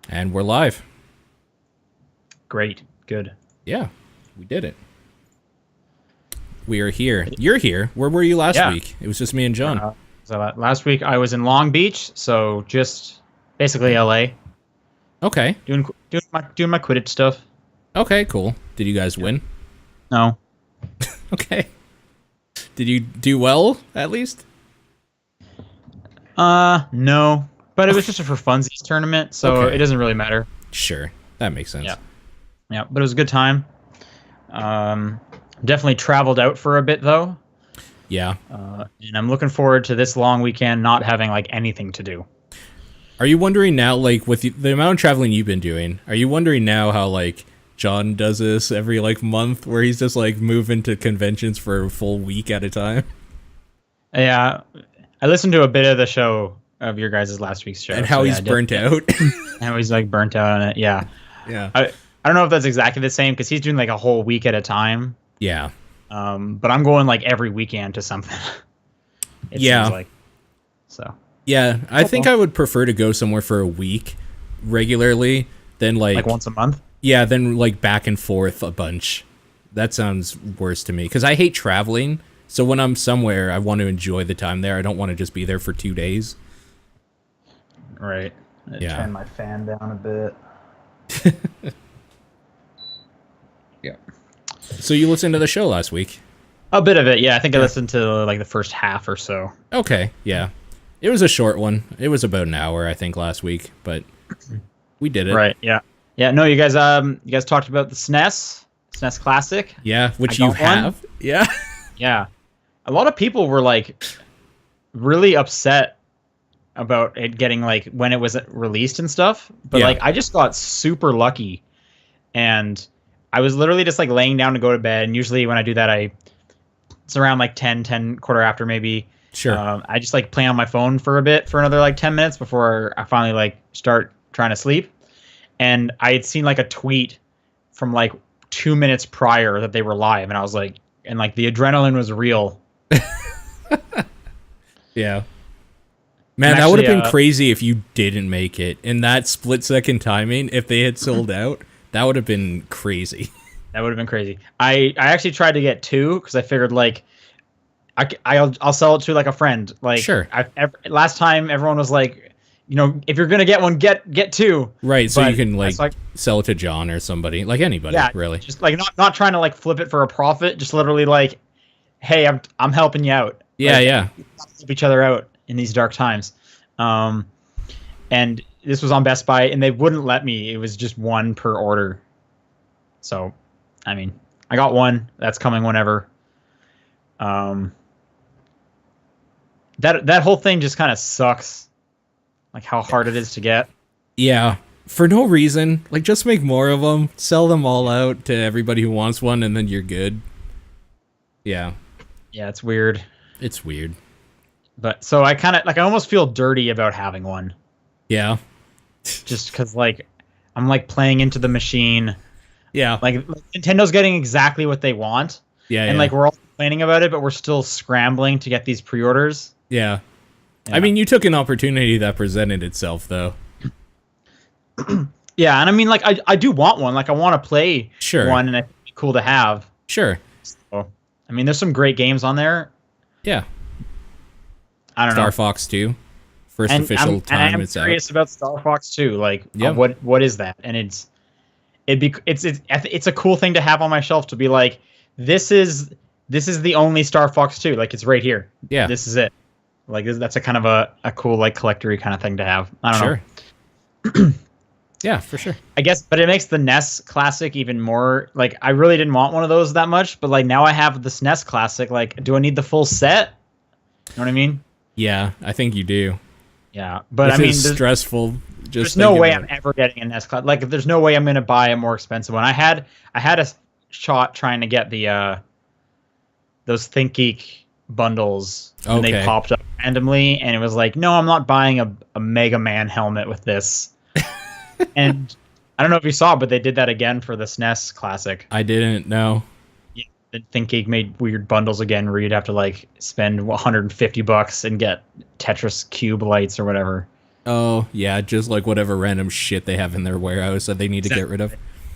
And we're live. Great. Good. Yeah, we did it. We are here. You're here. Where were you last week? It was just me and John. So last week I was in Long Beach, so just basically LA. Okay. Doing my Quidditch stuff. Okay, cool. Did you guys win? No. Okay. Did you do well, at least? No. But it was just a for funsies tournament, so it doesn't really matter. Sure. That makes sense. Yeah, but it was a good time. Definitely traveled out for a bit, though. Yeah. And I'm looking forward to this long weekend not having, like, anything to do. Are you wondering now, like, with the amount of traveling you've been doing, are you wondering now how, like, John does this every, like, month, where he's just, like, moving to conventions for a full week at a time? Yeah. I listened to a bit of the show of your guys' last week's show. And how he's burnt out. How he's, like, burnt out on it, yeah. Yeah. I don't know if that's exactly the same, because he's doing, like, a whole week at a time. Yeah. But I'm going, like, every weekend to something. It seems like. So. Yeah, I think I would prefer to go somewhere for a week regularly than, like once a month? Yeah, then, like, back and forth a bunch. That sounds worse to me, because I hate traveling, so when I'm somewhere, I want to enjoy the time there. I don't want to just be there for 2 days. Right. Turn my fan down a bit. Yeah. So you listened to the show last week? A bit of it, yeah. I think I listened to, like, the first half or so. Okay, yeah. It was a short one. It was about an hour, I think, last week, but we did it. Right, yeah. Yeah, no, you guys talked about the SNES Classic. Yeah, which you have. Yeah. Yeah. A lot of people were, like, really upset about it getting, like, when it was released and stuff. But, like, I just got super lucky. And I was literally just, like, laying down to go to bed. And usually when I do that, it's around, like, 10, quarter after maybe. Sure. I just, like, play on my phone for a bit, for another, like, 10 minutes before I finally, like, start trying to sleep. And I had seen, like, a tweet from, like, 2 minutes prior that they were live. And I was like, and, like, the adrenaline was real. Yeah. Man, that would have been crazy if you didn't make it. In that split-second timing, if they had sold out, that would have been crazy. That would have been crazy. I actually tried to get 2 because I figured, like, I'll sell it to, like, a friend. Like, sure. Last time everyone was like, you know, if you're gonna get one, get 2. Right, so you can, like, sell it to John or somebody, like anybody, really. Just, like, not trying to, like, flip it for a profit. Just literally like, hey, I'm helping you out. Yeah, like, yeah. Help each other out in these dark times. And this was on Best Buy, and they wouldn't let me. It was just 1 per order. So, I mean, I got 1. That's coming whenever. That whole thing just kind of sucks. Like, how hard it is to get. Yeah, for no reason. Like, just make more of them, sell them all out to everybody who wants one, and then you're good. Yeah. Yeah, it's weird. It's weird. But, so I kind of, like, I almost feel dirty about having one. Yeah. Just because, like, I'm, like, playing into the machine. Yeah. Like, Nintendo's getting exactly what they want. Yeah, and, like, we're all complaining about it, but we're still scrambling to get these pre-orders. Yeah. I mean, you took an opportunity that presented itself, though. Yeah, and I mean, like, I do want one. Like, I want to play one, and it'd be cool to have. Sure. So, I mean, there's some great games on there. Yeah. I don't know. Star Fox 2. First official time it's out. I'm curious about Star Fox 2. Like, what is that? And it's a cool thing to have on my shelf to be like, this is the only Star Fox 2. Like, it's right here. Yeah. This is it. Like, that's a kind of a cool, like, collector-y kind of thing to have. I don't know. Yeah, for sure. I guess, but it makes the NES Classic even more, like, I really didn't want one of those that much, but, like, now I have the SNES Classic. Like, do I need the full set? You know what I mean? Yeah, I think you do. Yeah, but I mean, it's stressful. There's no way I'm ever getting a NES Classic. Like, there's no way I'm going to buy a more expensive one. I had a shot trying to get the those ThinkGeek bundles, and they popped up randomly, and it was like, no, I'm not buying a Mega Man helmet with this. And I don't know if you saw, but they did that again for the SNES Classic. I didn't know. Yeah, ThinkGeek made weird bundles again where you'd have to, like, spend $150 and get Tetris Cube lights or whatever. Oh, yeah, just like whatever random shit they have in their warehouse that they need to get rid of.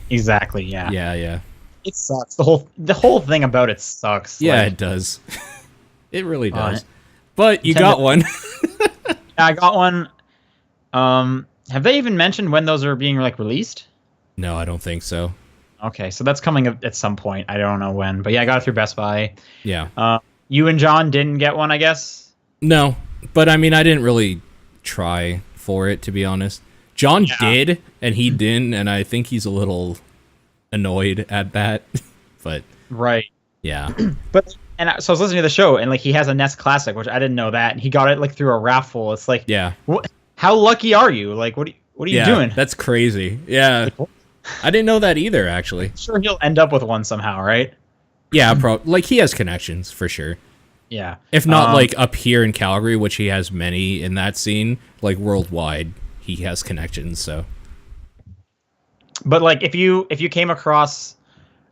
Exactly, yeah. Yeah. It sucks. The whole thing about it sucks. Yeah, like, it does. It really does. But you got one. Yeah, I got one. Have they even mentioned when those are being like released? No, I don't think so. Okay, so that's coming at some point. I don't know when, but yeah, I got it through Best Buy. Yeah. You and John didn't get one, I guess? No, but I mean, I didn't really try for it, to be honest. John did, and he didn't, and I think he's a little annoyed at that. But right, yeah. But so I was listening to the show, and like he has a NES Classic, which I didn't know that, and he got it like through a raffle. It's like, yeah, how lucky are you? Like, what are you doing? That's crazy. Yeah, like, I didn't know that either. Actually, I'm sure he'll end up with one somehow, right? Yeah, like he has connections for sure. Yeah, if not like up here in Calgary, which he has many in that scene, like worldwide, he has connections. So, but like if you came across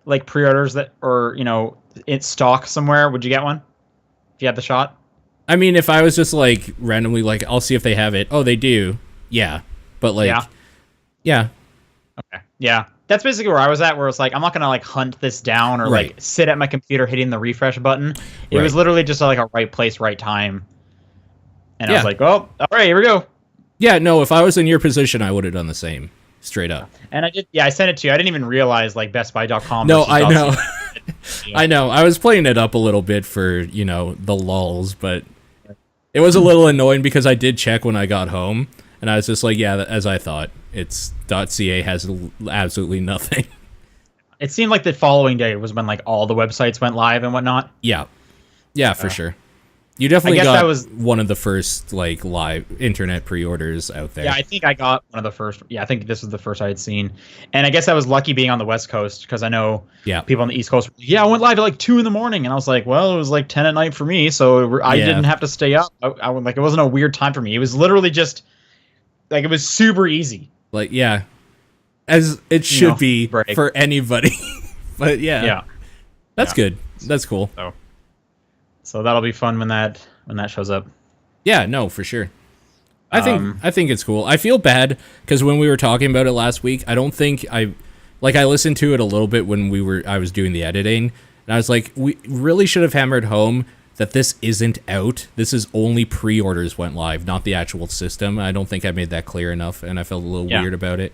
like pre-orders that, or in stock somewhere, would you get one if you had the shot? I mean, if I was just like randomly like, I'll see if they have it. Oh, they do. Yeah, but like, yeah. Okay. Yeah, that's basically where I was at. Where it's like, I'm not gonna like hunt this down or like sit at my computer hitting the refresh button. It was literally just like a right place, right time. And I was like, oh, all right, here we go. Yeah, no, if I was in your position, I would have done the same, straight up. And I did. Yeah, I sent it to you. I didn't even realize like BestBuy.com. No, I know. I know. I was playing it up a little bit for the lulls, but it was a little annoying because I did check when I got home. And I was just like, yeah, as I thought, it's .ca has absolutely nothing. It seemed like the following day was when like all the websites went live and whatnot. Yeah, for sure. You definitely got one of the first like live internet pre-orders out there. Yeah, I think I got one of the first. Yeah, I think this was the first I had seen. And I guess I was lucky being on the West Coast because I know people on the East Coast. Yeah, I went live at like 2 a.m. and I was like, well, it was like 10 at night for me, so I didn't have to stay up. I like it wasn't a weird time for me. It was literally just like it was super easy. Like as it should be for anybody. But yeah, that's good. That's cool. So that'll be fun when that shows up. Yeah, no, for sure. I think it's cool. I feel bad because when we were talking about it last week, I don't think I listened to it a little bit when I was doing the editing, and I was like, we really should have hammered home that this isn't out. This is only pre-orders went live, not the actual system. I don't think I made that clear enough, and I felt a little weird about it.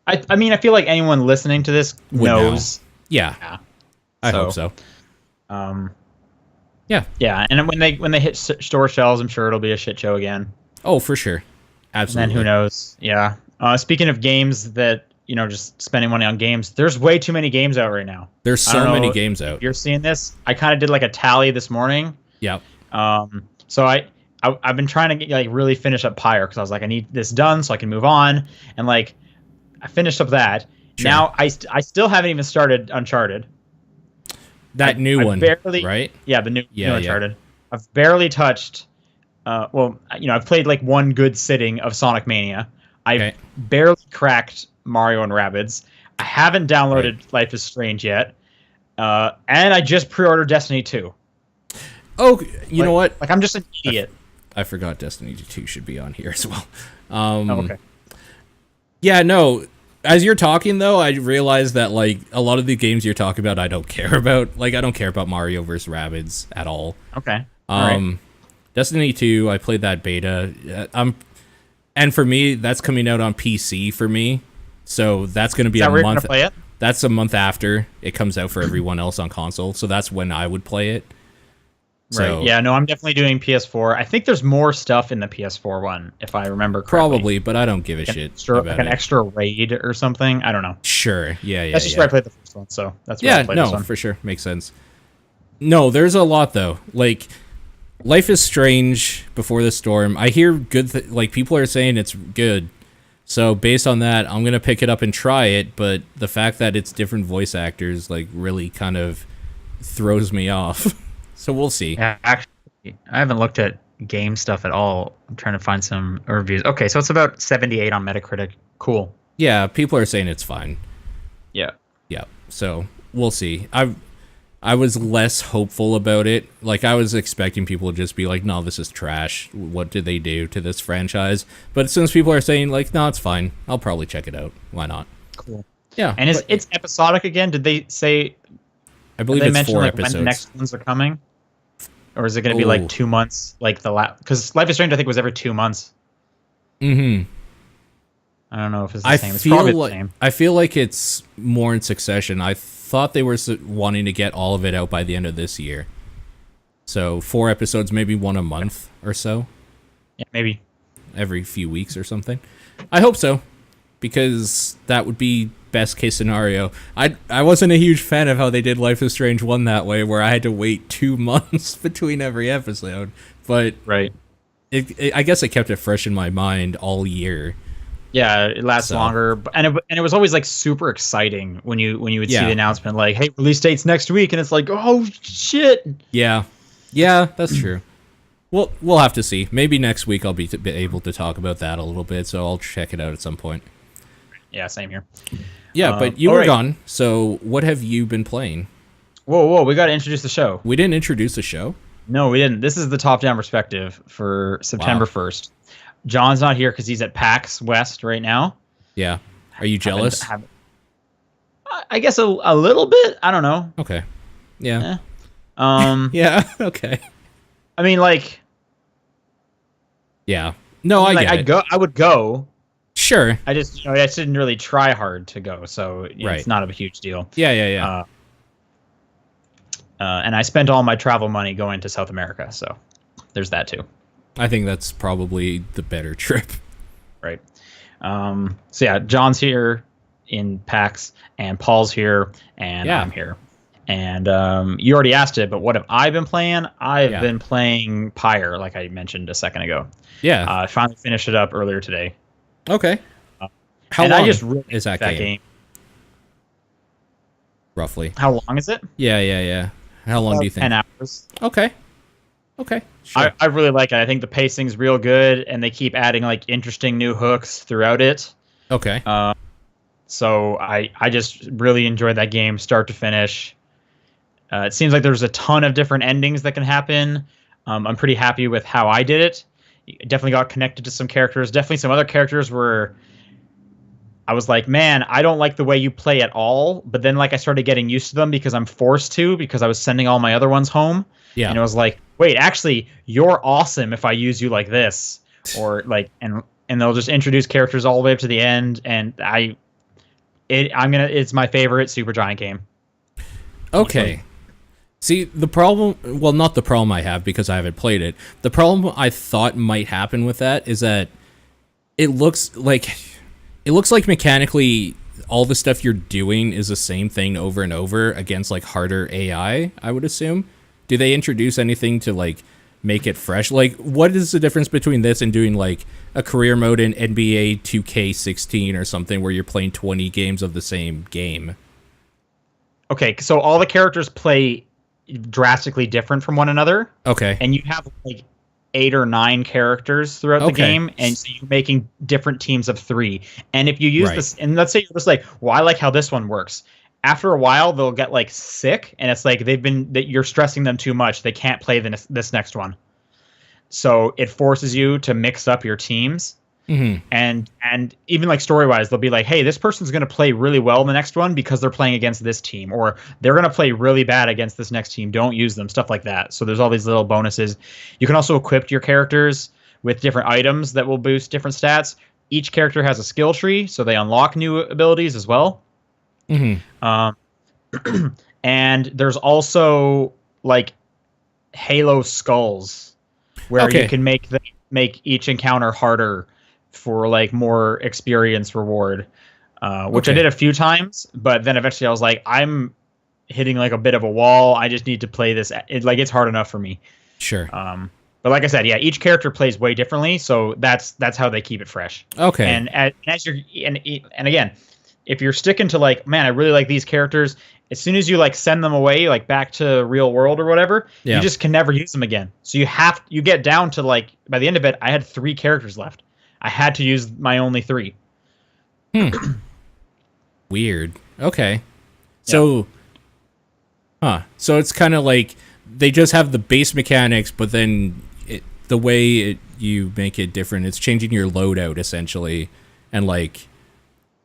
I mean, I feel like anyone listening to this knows. Yeah. I hope so. Yeah, and when they hit store shelves, I'm sure it'll be a shit show again. Oh, for sure. Absolutely. And then who knows? Yeah. Speaking of games that, just spending money on games, there's way too many games out right now. There's so many games out. You're seeing this? I kind of did like a tally this morning. Yep. So I've been trying to get, really finish up Pyre because I was like, I need this done so I can move on. And like, I finished up that. Sure. Now I still haven't even started Uncharted. That new one, right? Yeah, the new Uncharted. I've barely touched. I've played like one good sitting of Sonic Mania. I've barely cracked Mario and Rabbids. I haven't downloaded Life is Strange yet, and I just pre-ordered Destiny 2. Oh, you know what? Like I'm just an idiot. I forgot Destiny 2 should be on here as well. Okay. Yeah, no. As you're talking, though, I realized that, like, a lot of the games you're talking about, I don't care about. Like, I don't care about Mario vs. Rabbids at all. Okay. Right. Destiny 2, I played that beta. And for me, that's coming out on PC for me. So that's going to be a month. Gonna play it? That's a month after it comes out for everyone else on console. So that's when I would play it. Right. Yeah, no, I'm definitely doing PS4. I think there's more stuff in the PS4 one, if I remember correctly. Probably, but I don't give a shit about like an extra raid or something. I don't know. Sure. Yeah. That's just where I played the first one, so that's where I played this one. For sure. Makes sense. No, there's a lot, though. Like, Life is Strange Before the Storm. I hear good like, people are saying it's good. So, based on that, I'm going to pick it up and try it, but the fact that it's different voice actors, like, really kind of throws me off. So we'll see. Yeah, actually, I haven't looked at game stuff at all. I'm trying to find some reviews. Okay, so it's about 78 on Metacritic. Cool. Yeah, people are saying it's fine. Yeah. Yeah. So we'll see. I was less hopeful about it. Like, I was expecting people to just be like, no, this is trash. What did they do to this franchise? But since people are saying, like, no, it's fine, I'll probably check it out. Why not? Cool. Yeah. And it's episodic again? Did they say... I believe it's 4 episodes. When the next ones are coming? Or is it going to be, like, 2 months? Like, because Life is Strange, I think, was every 2 months. Mm-hmm. I don't know if it's the same. It's probably the same. I feel like it's more in succession. I thought they were wanting to get all of it out by the end of this year. So 4 episodes, maybe 1 a month or so. Yeah, maybe. Every few weeks or something. I hope so, because that would be best case scenario. I wasn't a huge fan of how they did Life is Strange 1 that way, where I had to wait 2 months between every episode. But right. I guess it kept it fresh in my mind all year. Yeah, it lasts longer, and it was always like super exciting when you would see the announcement like, "Hey, release date's next week," and it's like, "Oh shit!" Yeah, that's true. Well, we'll have to see. Maybe next week I'll be able to talk about that a little bit, so I'll check it out at some point. Yeah, same here. Yeah, but you were gone, so what have you been playing? Whoa, we got to introduce the show. We didn't introduce the show? No, we didn't. This is the top-down perspective for September 1st. John's not here because he's at PAX West right now. Yeah. Are you jealous? I guess a little bit. I don't know. Okay. Yeah. Yeah. Okay. I mean, like. Yeah. No, I get it. I would go. Sure. I just didn't really try hard to go, so it's not a huge deal. Yeah. And I spent all my travel money going to South America, so there's that too. I think that's probably the better trip. Right. So yeah, John's here in PAX, and Paul's here, and I'm here. And you already asked it, but what have I been playing? I've been playing Pyre, like I mentioned a second ago. Yeah. I finally finished it up earlier today. Okay. How long I just really is that game? Roughly. How long is it? Yeah. How long do you think? 10 hours. Okay. Sure. I really like it. I think the pacing's real good, and they keep adding like interesting new hooks throughout it. Okay. So I just really enjoyed that game start to finish. It seems like there's a ton of different endings that can happen. I'm pretty happy with how I did it. Definitely got connected to some characters. Definitely some other characters where I was like, man, I don't like the way you play at all. But then like I started getting used to them because I'm forced to, because I was sending all my other ones home. Yeah. And it was like, wait, actually, you're awesome if I use you like this. Or like, and they'll just introduce characters all the way up to the end. And it's my favorite Supergiant game. Okay. See, the problem, well, not the problem I have because I haven't played it. The problem I thought might happen with that is that it looks like mechanically all the stuff you're doing is the same thing over and over against like harder AI, I would assume. Do they introduce anything to like make it fresh? Like, what is the difference between this and doing like a career mode in NBA 2K16 or something where you're playing 20 games of the same game? Okay, so all the characters play drastically different from one another. Okay. And you have like 8 or 9 characters throughout the game, and so you're making different teams of 3. And if you use this, and let's say you're just like, well, I like how this one works. After a while, they'll get like sick, and it's like that you're stressing them too much. They can't play this next one. So it forces you to mix up your teams. Mm-hmm. And even like story-wise, they'll be like, hey, this person's going to play really well in the next one because they're playing against this team, or they're going to play really bad against this next team. Don't use them, stuff like that. So there's all these little bonuses. You can also equip your characters with different items that will boost different stats. Each character has a skill tree, so they unlock new abilities as well. Mm-hmm. And there's also like Halo skulls where you can make each encounter harder for like more experience reward, which I did a few times, but then eventually I was like, I'm hitting like a bit of a wall. I just need to play this. It's hard enough for me. Sure. But like I said, each character plays way differently, so that's how they keep it fresh. Okay. And as you're and again, if you're sticking to like, man, I really like these characters, as soon as you like send them away, like back to real world or whatever, you just can never use them again. So you get down to like, by the end of it, I had 3 characters left. I had to use my only 3. Weird. Okay. So Huh. So it's kind of like they just have the base mechanics, but then the way you make it different, it's changing your loadout essentially, and like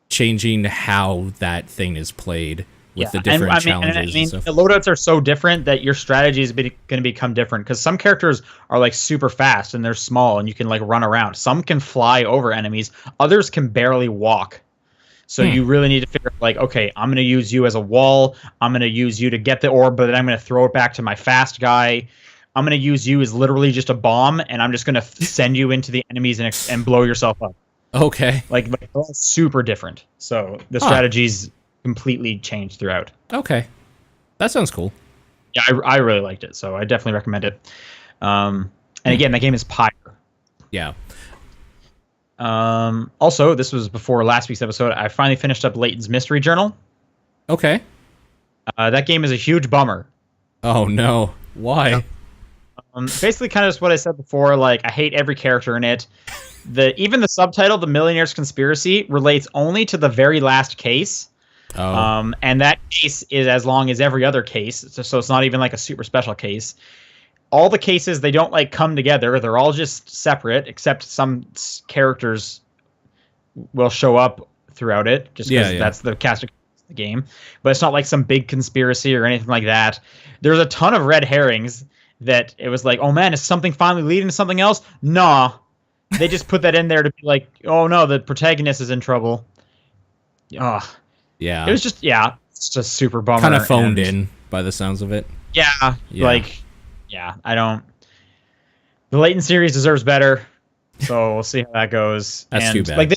changing how that thing is played with the different challenges and stuff. The loadouts are so different that your strategy is going to become different, because some characters are like super fast and they're small and you can like run around. Some can fly over enemies. Others can barely walk. So you really need to figure out, like, okay, I'm going to use you as a wall. I'm going to use you to get the orb, but then I'm going to throw it back to my fast guy. I'm going to use you as literally just a bomb, and I'm just going to send you into the enemies and blow yourself up. Okay. Like they're all super different. So the strategies completely changed throughout. Okay. That sounds cool. Yeah, I really liked it, so I definitely recommend it. And again, that game is Pyre. Yeah. Also, this was before last week's episode, I finally finished up Layton's Mystery Journal. Okay. That game is a huge bummer. Oh, no. Why? Basically, kind of just what I said before. Like, I hate every character in it. Even the subtitle, The Millionaire's Conspiracy, relates only to the very last case. Oh. And that case is as long as every other case, so it's not even like a super special case. All the cases, they don't like come together. They're all just separate, except some characters will show up throughout it, just because that's the cast of the game. But it's not like some big conspiracy or anything like that. There's a ton of red herrings that it was like, oh man, is something finally leading to something else? Nah. They just put that in there to be like, oh no, the protagonist is in trouble. Ugh. Yeah. It was just, it's just super bummer. Kind of phoned in by the sounds of it. Yeah. Like, I don't. The Layton series deserves better, so we'll see how that goes. That's too bad. Like, they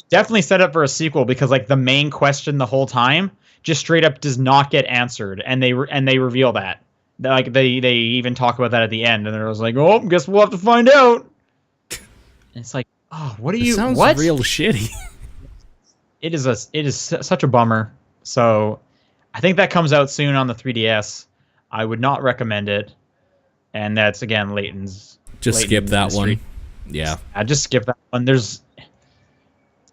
definitely set up for a sequel, because like the main question the whole time just straight up does not get answered, and they reveal that. Like they even talk about that at the end, and it was like, oh, guess we'll have to find out. And it's like, oh, what are you? Sounds what? Real shitty. It is such a bummer. So I think that comes out soon on the 3DS. I would not recommend it. And that's, again, Layton's. Just skip that mystery. One. Yeah. I just skip that one.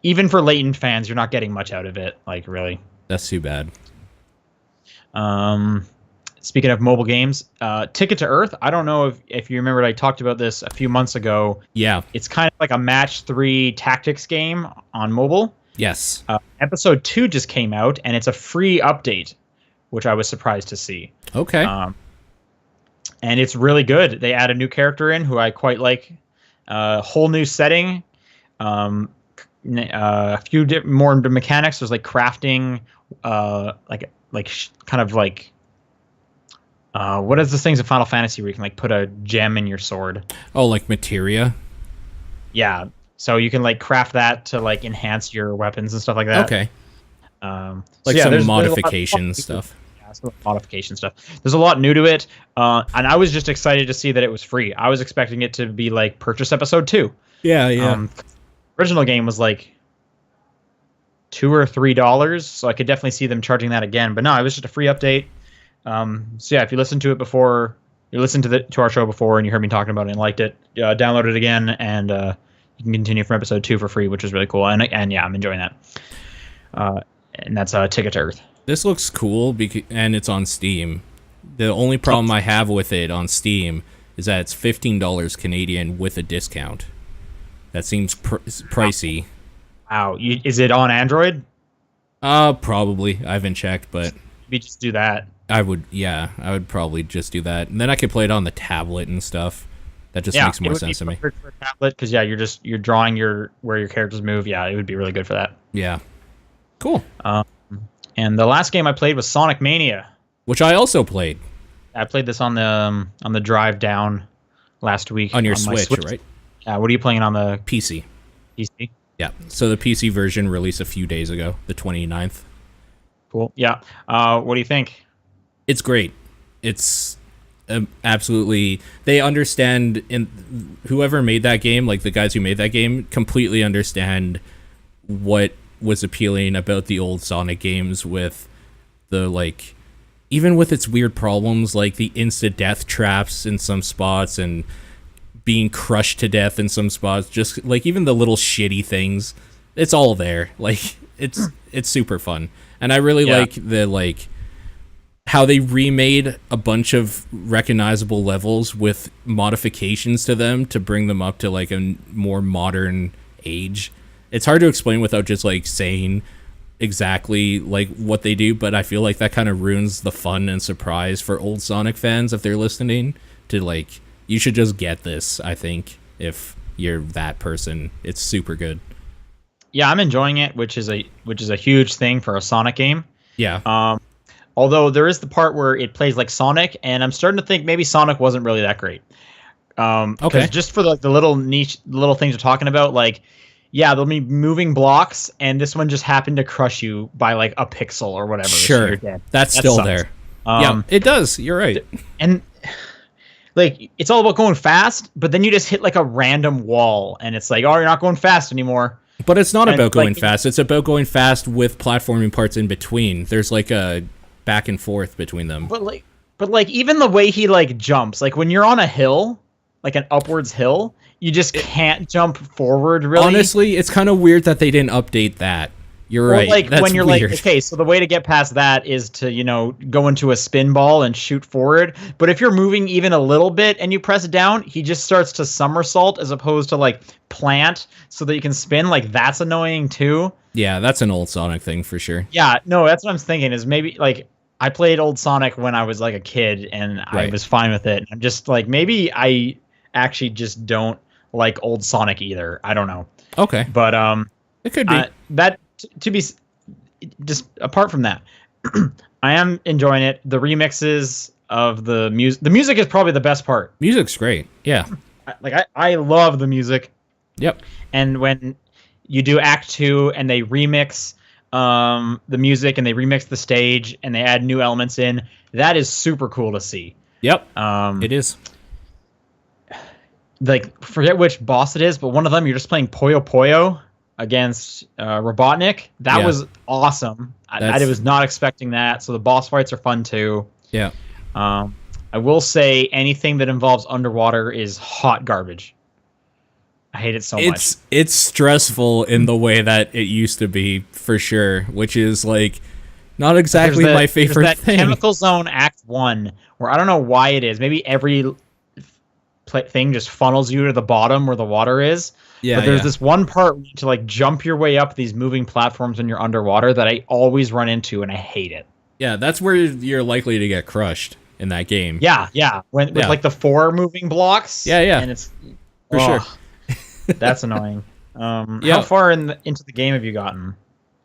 Even for Layton fans, you're not getting much out of it. Like, really. That's too bad. Speaking of mobile games, Ticket to Earth. I don't know if you remember, I talked about this a few months ago. Yeah. It's kind of like a match 3 tactics game on mobile. Yes. Episode 2 just came out, and it's a free update, which I was surprised to see. Okay. And it's really good. They add a new character in who I quite like. Whole new setting. A few more mechanics. There's like crafting, what is this things in Final Fantasy where you can like put a gem in your sword? Oh, like materia? Yeah. So you can like craft that to like enhance your weapons and stuff like that. Okay. Like some modification stuff. Yeah, some modification stuff. There's a lot new to it, and I was just excited to see that it was free. I was expecting it to be like purchase episode 2. Yeah. Original game was like $2 or $3, so I could definitely see them charging that again. But no, it was just a free update. So yeah, if you listened to it before, you listened to our show before, and you heard me talking about it and liked it, download it again, and you can continue from episode 2 for free, which is really cool. And yeah, I'm enjoying that. And that's Ticket to Earth. This looks cool, and it's on Steam. The only problem I have with it on Steam is that it's $15 Canadian with a discount. That seems pricey. Wow. Is it on Android? Probably. I haven't checked, but maybe just do that. I would probably just do that, and then I could play it on the tablet and stuff. That just makes more sense to me. For a tablet, because you're drawing where your characters move. Yeah, it would be really good for that. Yeah, cool. And the last game I played was Sonic Mania, which I also played. I played this on the drive down last week on your Switch, right? What are you playing on the PC? PC. Yeah. So the PC version released a few days ago, the 29th. Cool. Yeah. What do you think? It's great. It's absolutely. They understand, and whoever made that game, like the guys who made that game, completely understand what was appealing about the old Sonic games, with the like, even with its weird problems, like the instant death traps in some spots and being crushed to death in some spots. Just like even the little shitty things, it's all there. Like it's super fun, and I really like the like how they remade a bunch of recognizable levels with modifications to them to bring them up to like a more modern age. It's hard to explain without just like saying exactly like what they do, but I feel like that kind of ruins the fun and surprise for old Sonic fans if they're listening to like, you should just get this. I think if you're that person, it's super good. Yeah, I'm enjoying it, which is a huge thing for a Sonic game. Yeah. Although there is the part where it plays like Sonic, and I'm starting to think maybe Sonic wasn't really that great. Okay. Just for the little niche, little things you're talking about, like, yeah, there'll be moving blocks, and this one just happened to crush you by like a pixel or whatever. Sure, that's still sucks. There. Yeah, it does. You're right. And like, it's all about going fast, but then you just hit like a random wall, and it's like, oh, you're not going fast anymore. But it's not about going fast. It's about going fast with platforming parts in between. There's like a back and forth between them. But like even the way he like jumps, like when you're on a hill, like an upwards hill, you just can't jump forward really. Honestly, it's kind of weird that they didn't update that. You're right. Like that's when you're weird. like, okay, so the way to get past that is to, you know, go into a spin ball and shoot forward. But if you're moving even a little bit and you press down, he just starts to somersault as opposed to like plant so that you can spin. Like, that's annoying too. Yeah, that's an old Sonic thing for sure. Yeah, no, that's what I'm thinking is maybe like I played old Sonic when I was like a kid and I was fine with it. I'm just like, maybe I actually just don't like old Sonic either. I don't know. Okay. But it could be. To be just apart from that, I am enjoying it. The remixes of the music is probably the best part. Music's great. Yeah. I love the music. Yep. And when you do Act 2 and they remix the music and they remix the stage and they add new elements in, that is super cool to see. Yep. It is. Like, forget which boss it is, but one of them you're just playing Puyo Puyo against Robotnik. That was awesome. I was not expecting that. So the boss fights are fun too. Yeah. I will say anything that involves underwater is hot garbage. I hate it so much. It's stressful in the way that it used to be, for sure, which is like not exactly my favorite that thing. Chemical Zone Act 1, where I don't know why it is. Maybe every thing just funnels you to the bottom where the water is. Yeah, but there's this one part where you need to like jump your way up these moving platforms when you're underwater that I always run into, and I hate it. Yeah, that's where you're likely to get crushed in that game. Yeah. With like the 4 moving blocks. Yeah. And it's for sure. That's annoying. How far into the game have you gotten?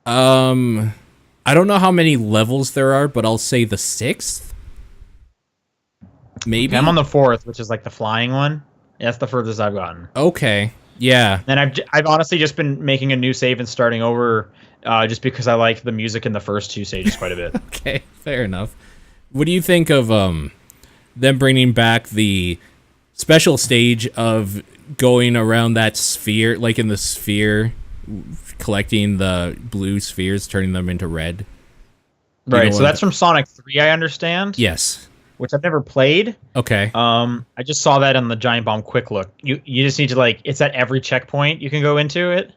I don't know how many levels there are, but I'll say the 6th. Maybe. Okay, I'm on the 4th, which is like the flying one. That's the furthest I've gotten. Okay. Yeah. And I've honestly just been making a new save and starting over, just because I like the music in the first 2 stages quite a bit. Okay, fair enough. What do you think of them bringing back the special stage of going around that sphere, like in the sphere, collecting the blue spheres, turning them into red? Right. So that's from Sonic 3, I understand. Yes. Which I've never played. Okay. I just saw that on the Giant Bomb Quick Look. You just need to like, it's at every checkpoint you can go into it.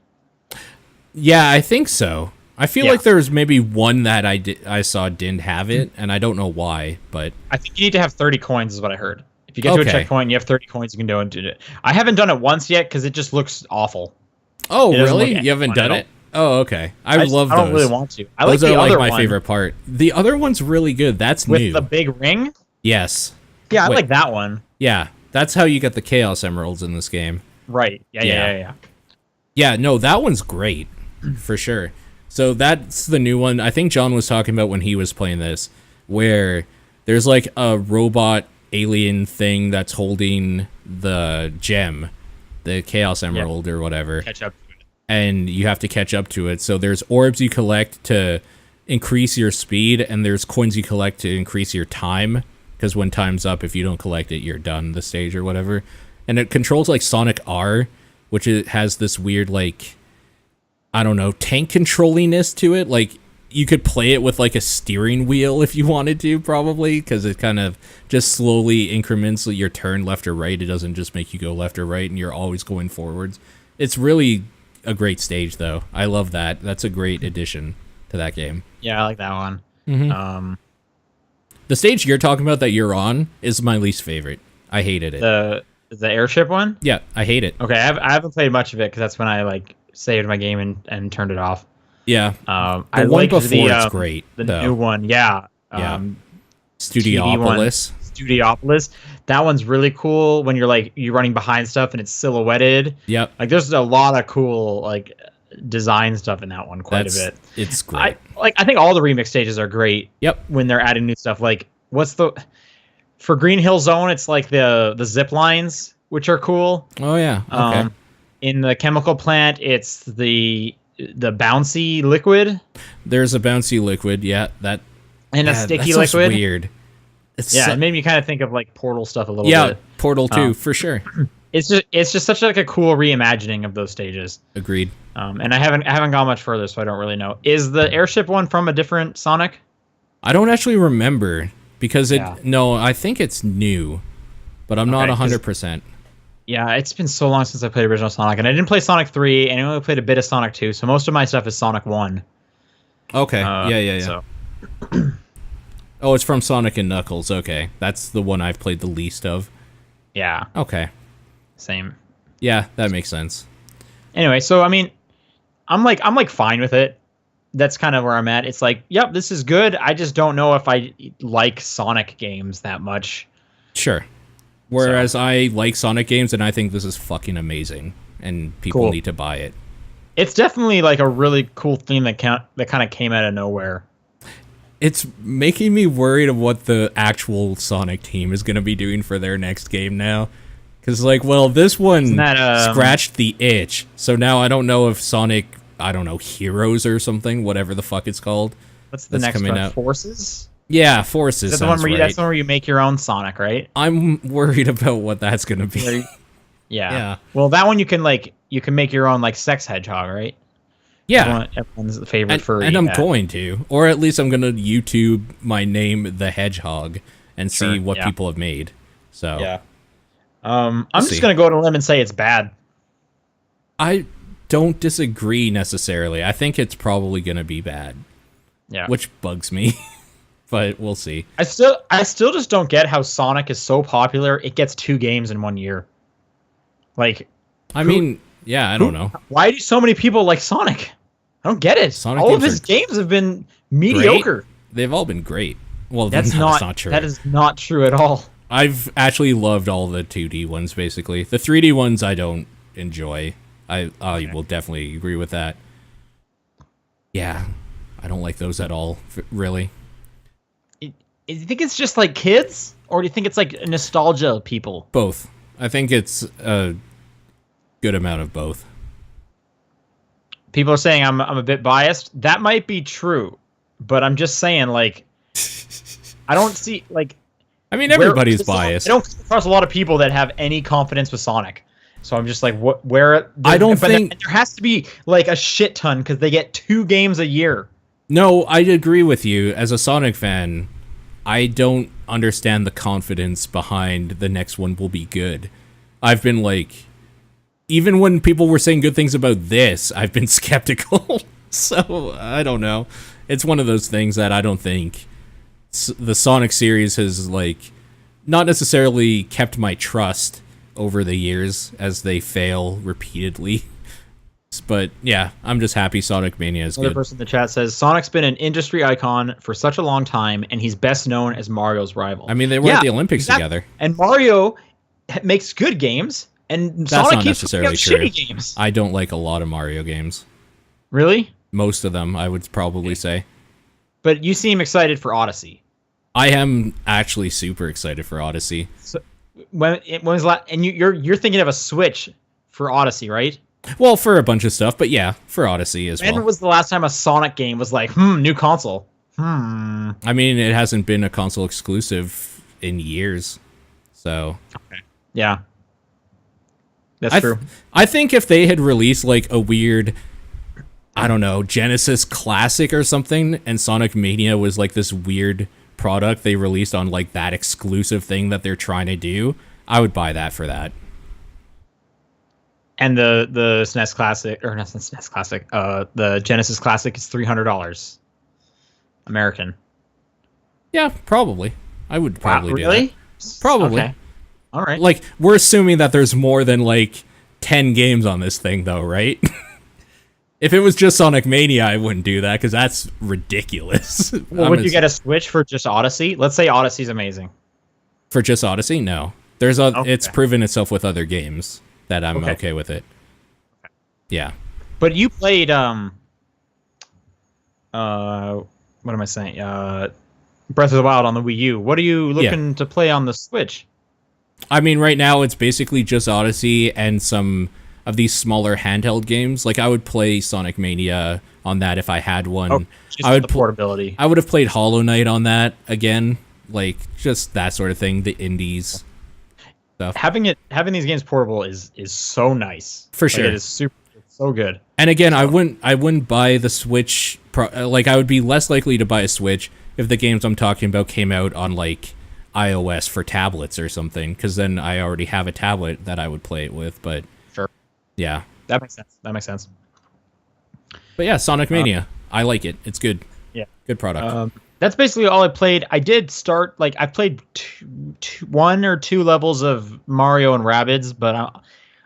Yeah, I think so. I feel like there was maybe one that I saw didn't have it, and I don't know why, but I think you need to have 30 coins is what I heard. If you get to a checkpoint and you have 30 coins, you can go and do it. I haven't done it once yet because it just looks awful. Oh, really? You haven't done it? Oh, okay. I love those. I don't really want to. I like the other my one. Favorite part. The other one's really good. That's with new. With the big ring? Yes. Yeah, I like that one. Yeah, that's how you get the Chaos Emeralds in this game. Right. Yeah. Yeah, no, that one's great, for sure. So that's the new one. I think John was talking about when he was playing this, where there's like a robot alien thing that's holding the gem, the Chaos Emerald or whatever. Catch up to it. And you have to catch up to it. So there's orbs you collect to increase your speed, and there's coins you collect to increase your time. Because when time's up, if you don't collect it, you're done the stage or whatever. And it controls like Sonic R, which has this weird, like, I don't know, tank controlliness to it. Like, you could play it with like a steering wheel if you wanted to, probably, because it kind of just slowly increments your turn left or right. It doesn't just make you go left or right, and you're always going forwards. It's really a great stage, though. I love that. That's a great addition to that game. Yeah, I like that one. Mm-hmm. The stage you're talking about that you're on is my least favorite. I hated it. The airship one? Yeah, I hate it. Okay, I haven't played much of it because that's when I like saved my game and turned it off. Yeah. I one liked before it's great. The new one, yeah. Yeah. Studiopolis. Studiopolis. That one's really cool when you're running behind stuff and it's silhouetted. Yep. Like there's a lot of cool like design stuff in that one quite a bit. It's great. I think all the remix stages are great. Yep. When they're adding new stuff. Like for Green Hill Zone, it's like the zip lines, which are cool. Oh yeah. Okay. In the chemical plant, it's the bouncy liquid. There's a bouncy liquid, yeah. And a sticky liquid. Weird. It made me kind of think of like Portal stuff a little bit. Yeah, Portal 2 for sure. It's just such like a cool reimagining of those stages. Agreed. And I haven't gone much further, so I don't really know. Is the airship one from a different Sonic? I don't actually remember because no, I think it's new, but I'm not 100%. Yeah, it's been so long since I played original Sonic, and I didn't play Sonic 3, and I only played a bit of Sonic 2, so most of my stuff is Sonic 1. Okay, yeah. So. Oh, it's from Sonic and Knuckles. Okay, that's the one I've played the least of. Yeah. Okay. Same. Yeah, that makes sense. Anyway, so I mean, I'm like fine with it. That's kind of where I'm at. It's like, yep, this is good. I just don't know if I like Sonic games that much. Sure. Whereas I like Sonic games, and I think this is fucking amazing, and people need to buy it. It's definitely like a really cool theme that kind of came out of nowhere. It's making me worried of what the actual Sonic team is going to be doing for their next game now. Because, like, well, this one scratched the itch, so now I don't know if Sonic, I don't know, Heroes or something, whatever the fuck it's called. What's the next one? Forces? Yeah, Forces. That's the one where that's the one where you make your own Sonic, right? I'm worried about what that's going to be. Yeah. Well, that one you can make your own like sex hedgehog, right? Yeah. Everyone's favorite furry. And I'm going to, or at least I'm going to YouTube my name, the Hedgehog, and see what people have made. So yeah. I'm just going to go to a limb and say it's bad. I don't disagree necessarily. I think it's probably going to be bad. Yeah. Which bugs me. But we'll see. I still just don't get how Sonic is so popular. It gets 2 games in 1 year. Like, I mean, yeah, I don't know. Why do so many people like Sonic? I don't get it. All of his games have been mediocre. Great. They've all been great. Well, that's not true. That is not true at all. I've actually loved all the 2D ones, basically. The 3D ones I don't enjoy. I will definitely agree with that. Yeah, I don't like those at all, really. Do you think it's just like kids, or do you think it's like nostalgia people? Both. I think it's a good amount of both. People are saying I'm a bit biased. That might be true, but I'm just saying, like, I don't see, like... I mean, everybody's biased. I don't come across a lot of people that have any confidence with Sonic. So I'm just like, where... I don't think... There has to be, like, a shit ton, because they get 2 games a year. No, I agree with you. As a Sonic fan, I don't understand the confidence behind the next one will be good. I've been like... Even when people were saying good things about this, I've been skeptical. So, I don't know. It's one of those things that I don't think the Sonic series has, like, not necessarily kept my trust over the years as they fail repeatedly. But, yeah, I'm just happy Sonic Mania is good. Another person in the chat says, Sonic's been an industry icon for such a long time, and he's best known as Mario's rival. I mean, they were at the Olympics together. And Mario makes good games. And that's Sonic not necessarily true. Shitty games. I don't like a lot of Mario games. Really? Most of them, I would probably say. But you seem excited for Odyssey. I am actually super excited for Odyssey. So when was and you're thinking of a Switch for Odyssey, right? Well, for a bunch of stuff, but yeah, for Odyssey as well. When was the last time a Sonic game was like, new console? I mean, it hasn't been a console exclusive in years, so. Okay. Yeah. That's true. I think if they had released like a weird, I don't know, Genesis Classic or something, and Sonic Mania was like this weird product they released on like that exclusive thing that they're trying to do, I would buy that for that. And the SNES Classic, or not SNES Classic, the Genesis Classic is $300 American. Yeah, probably. I would probably do that. Probably. Okay. All right. Like, we're assuming that there's more than, like, 10 games on this thing, though, right? If it was just Sonic Mania, I wouldn't do that, because that's ridiculous. Well, would you get a Switch for just Odyssey? Let's say Odyssey's amazing. For just Odyssey? No. It's proven itself with other games that I'm okay with it. Okay. Yeah. But you played, what am I saying? Breath of the Wild on the Wii U. What are you looking to play on the Switch? I mean, right now it's basically just Odyssey and some of these smaller handheld games. Like, I would play Sonic Mania on that if I had one. Oh, just the portability. I would have played Hollow Knight on that again. Like, just that sort of thing, the indies stuff. Having these games portable is so nice. For sure. It is so good. And again, I wouldn't buy the Switch. Like, I would be less likely to buy a Switch if the games I'm talking about came out on, like, iOS for tablets or something, because then I already have a tablet that I would play it with. But sure, yeah, that makes sense. But yeah, Sonic Mania, I like it. It's good. Yeah, good product. That's basically all I played. I did start, like, I played one or two levels of Mario and Rabbids, but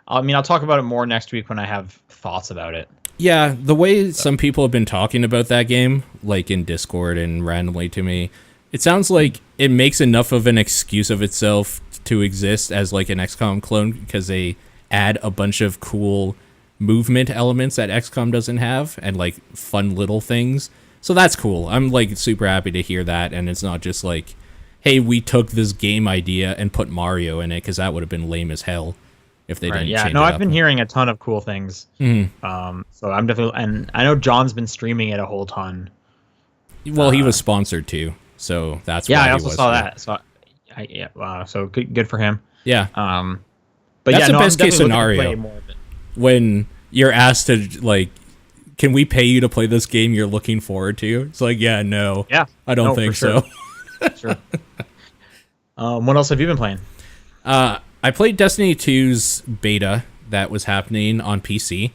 I'll talk about it more next week when I have thoughts about it. Yeah, the way some people have been talking about that game, like in Discord and randomly to me, it sounds like it makes enough of an excuse of itself to exist as, like, an XCOM clone, because they add a bunch of cool movement elements that XCOM doesn't have, and, like, fun little things. So that's cool. I'm, like, super happy to hear that, and it's not just like, hey, we took this game idea and put Mario in it, because that would have been lame as hell if they didn't change it up. I've been hearing a ton of cool things. Mm-hmm. So I'm definitely, and I know John's been streaming it a whole ton. Well, he was sponsored too, so that's why I also saw that. So so good for him. Yeah. But that's the best case scenario when you're asked to, like, can we pay you to play this game you're looking forward to? It's like, I don't think so. Sure. What else have you been playing? I played Destiny 2's beta that was happening on PC,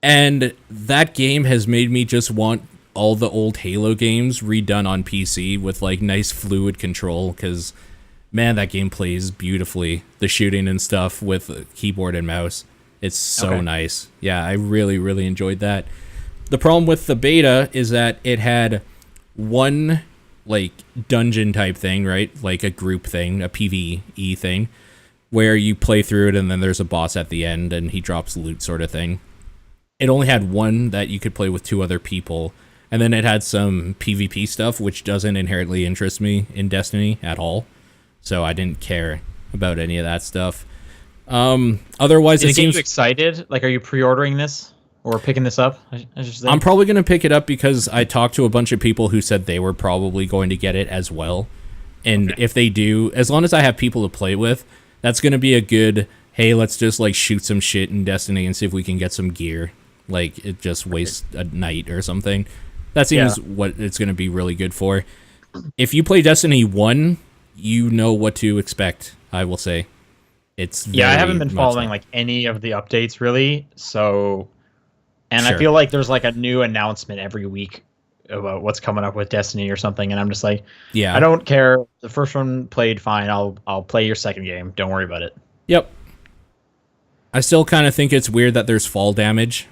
and that game has made me just want all the old Halo games redone on PC with, like, nice fluid control, because, man, that game plays beautifully. The shooting and stuff with keyboard and mouse, it's so nice. Yeah, I really, really enjoyed that. The problem with the beta is that it had one, like, dungeon type thing, right? Like a group thing, a PvE thing, where you play through it and then there's a boss at the end and he drops loot sort of thing. It only had one that you could play with 2 other people, and then it had some PvP stuff, which doesn't inherently interest me in Destiny at all, so I didn't care about any of that stuff. Otherwise, it seems... Get you excited? Like, are you pre-ordering this? Or picking this up? I'm probably going to pick it up because I talked to a bunch of people who said they were probably going to get it as well. And if they do, as long as I have people to play with, that's going to be a good, hey, let's just, like, shoot some shit in Destiny and see if we can get some gear. Like, it just wastes a night or something. That seems what it's going to be really good for. If you play Destiny 1, you know what to expect, I will say. It's I haven't been following, like, any of the updates, really, so... And Sure. I feel like there's, like, a new announcement every week about what's coming up with Destiny or something, and I'm just like, I don't care. The first one played fine. I'll play your second game. Don't worry about it. Yep. I still kind of think it's weird that there's fall damage.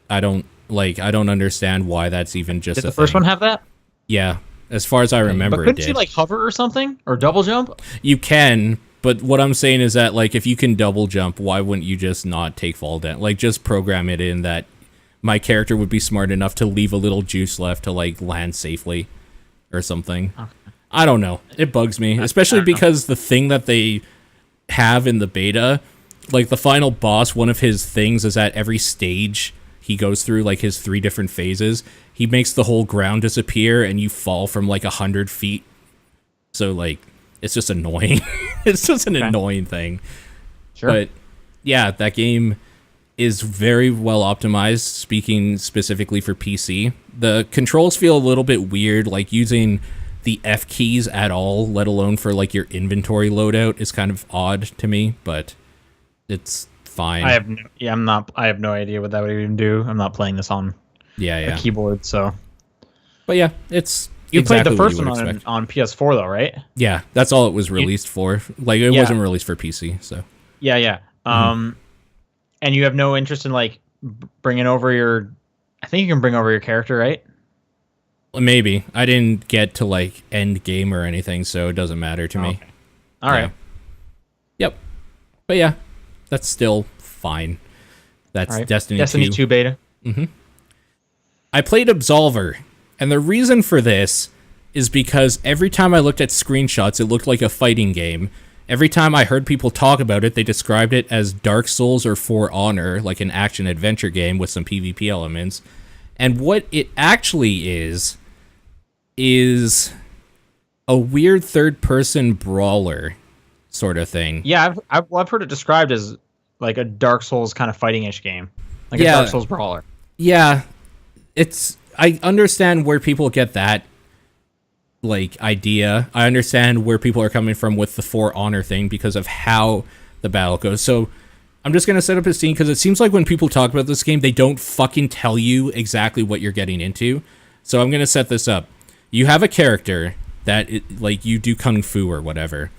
I don't understand why that's even just Did the first one have that? Yeah, as far as I remember, but couldn't you, like, hover or something or double jump? You can. But what I'm saying is that, like, if you can double jump, why wouldn't you just not take fall damage? Like, just program it in that my character would be smart enough to leave a little juice left to, like, land safely or something. Okay. I don't know. It bugs me, especially because the thing that they have in the beta, like, the final boss, one of his things is at every stage he goes through, like, his 3 different phases, he makes the whole ground disappear and you fall from, like, 100 feet. So, like... It's just annoying. It's just an annoying thing. Sure. But yeah, that game is very well optimized, speaking specifically for PC. The controls feel a little bit weird, like using the F keys at all, let alone for, like, your inventory loadout is kind of odd to me, but it's fine. I have no idea what that would even do. I'm not playing this on a keyboard, so. But yeah, it's You played exactly the what first you would one expect. on PS4 though, right? Yeah, that's all it was released for. Like, it wasn't released for PC, so. Yeah. And you have no interest in like bringing over your. I think you can bring over your character, right? Maybe. I didn't get to, like, end game or anything, so it doesn't matter to me. Okay. All right. Yep. But yeah, that's still fine. That's right. Destiny 2 beta. I played Absolver, and the reason for this is because every time I looked at screenshots, it looked like a fighting game. Every time I heard people talk about it, they described it as Dark Souls or For Honor, like an action-adventure game with some PvP elements. And what it actually is a weird third-person brawler sort of thing. Yeah, I've heard it described as like a Dark Souls kind of fighting-ish game, like a Dark Souls brawler. Yeah, I understand where people get that like idea. I understand where people are coming from with the For Honor thing because of how the battle goes. So I'm just going to set up a scene because it seems like when people talk about this game, they don't fucking tell you exactly what you're getting into. So I'm going to set this up. You have a character that, like, you do kung fu or whatever.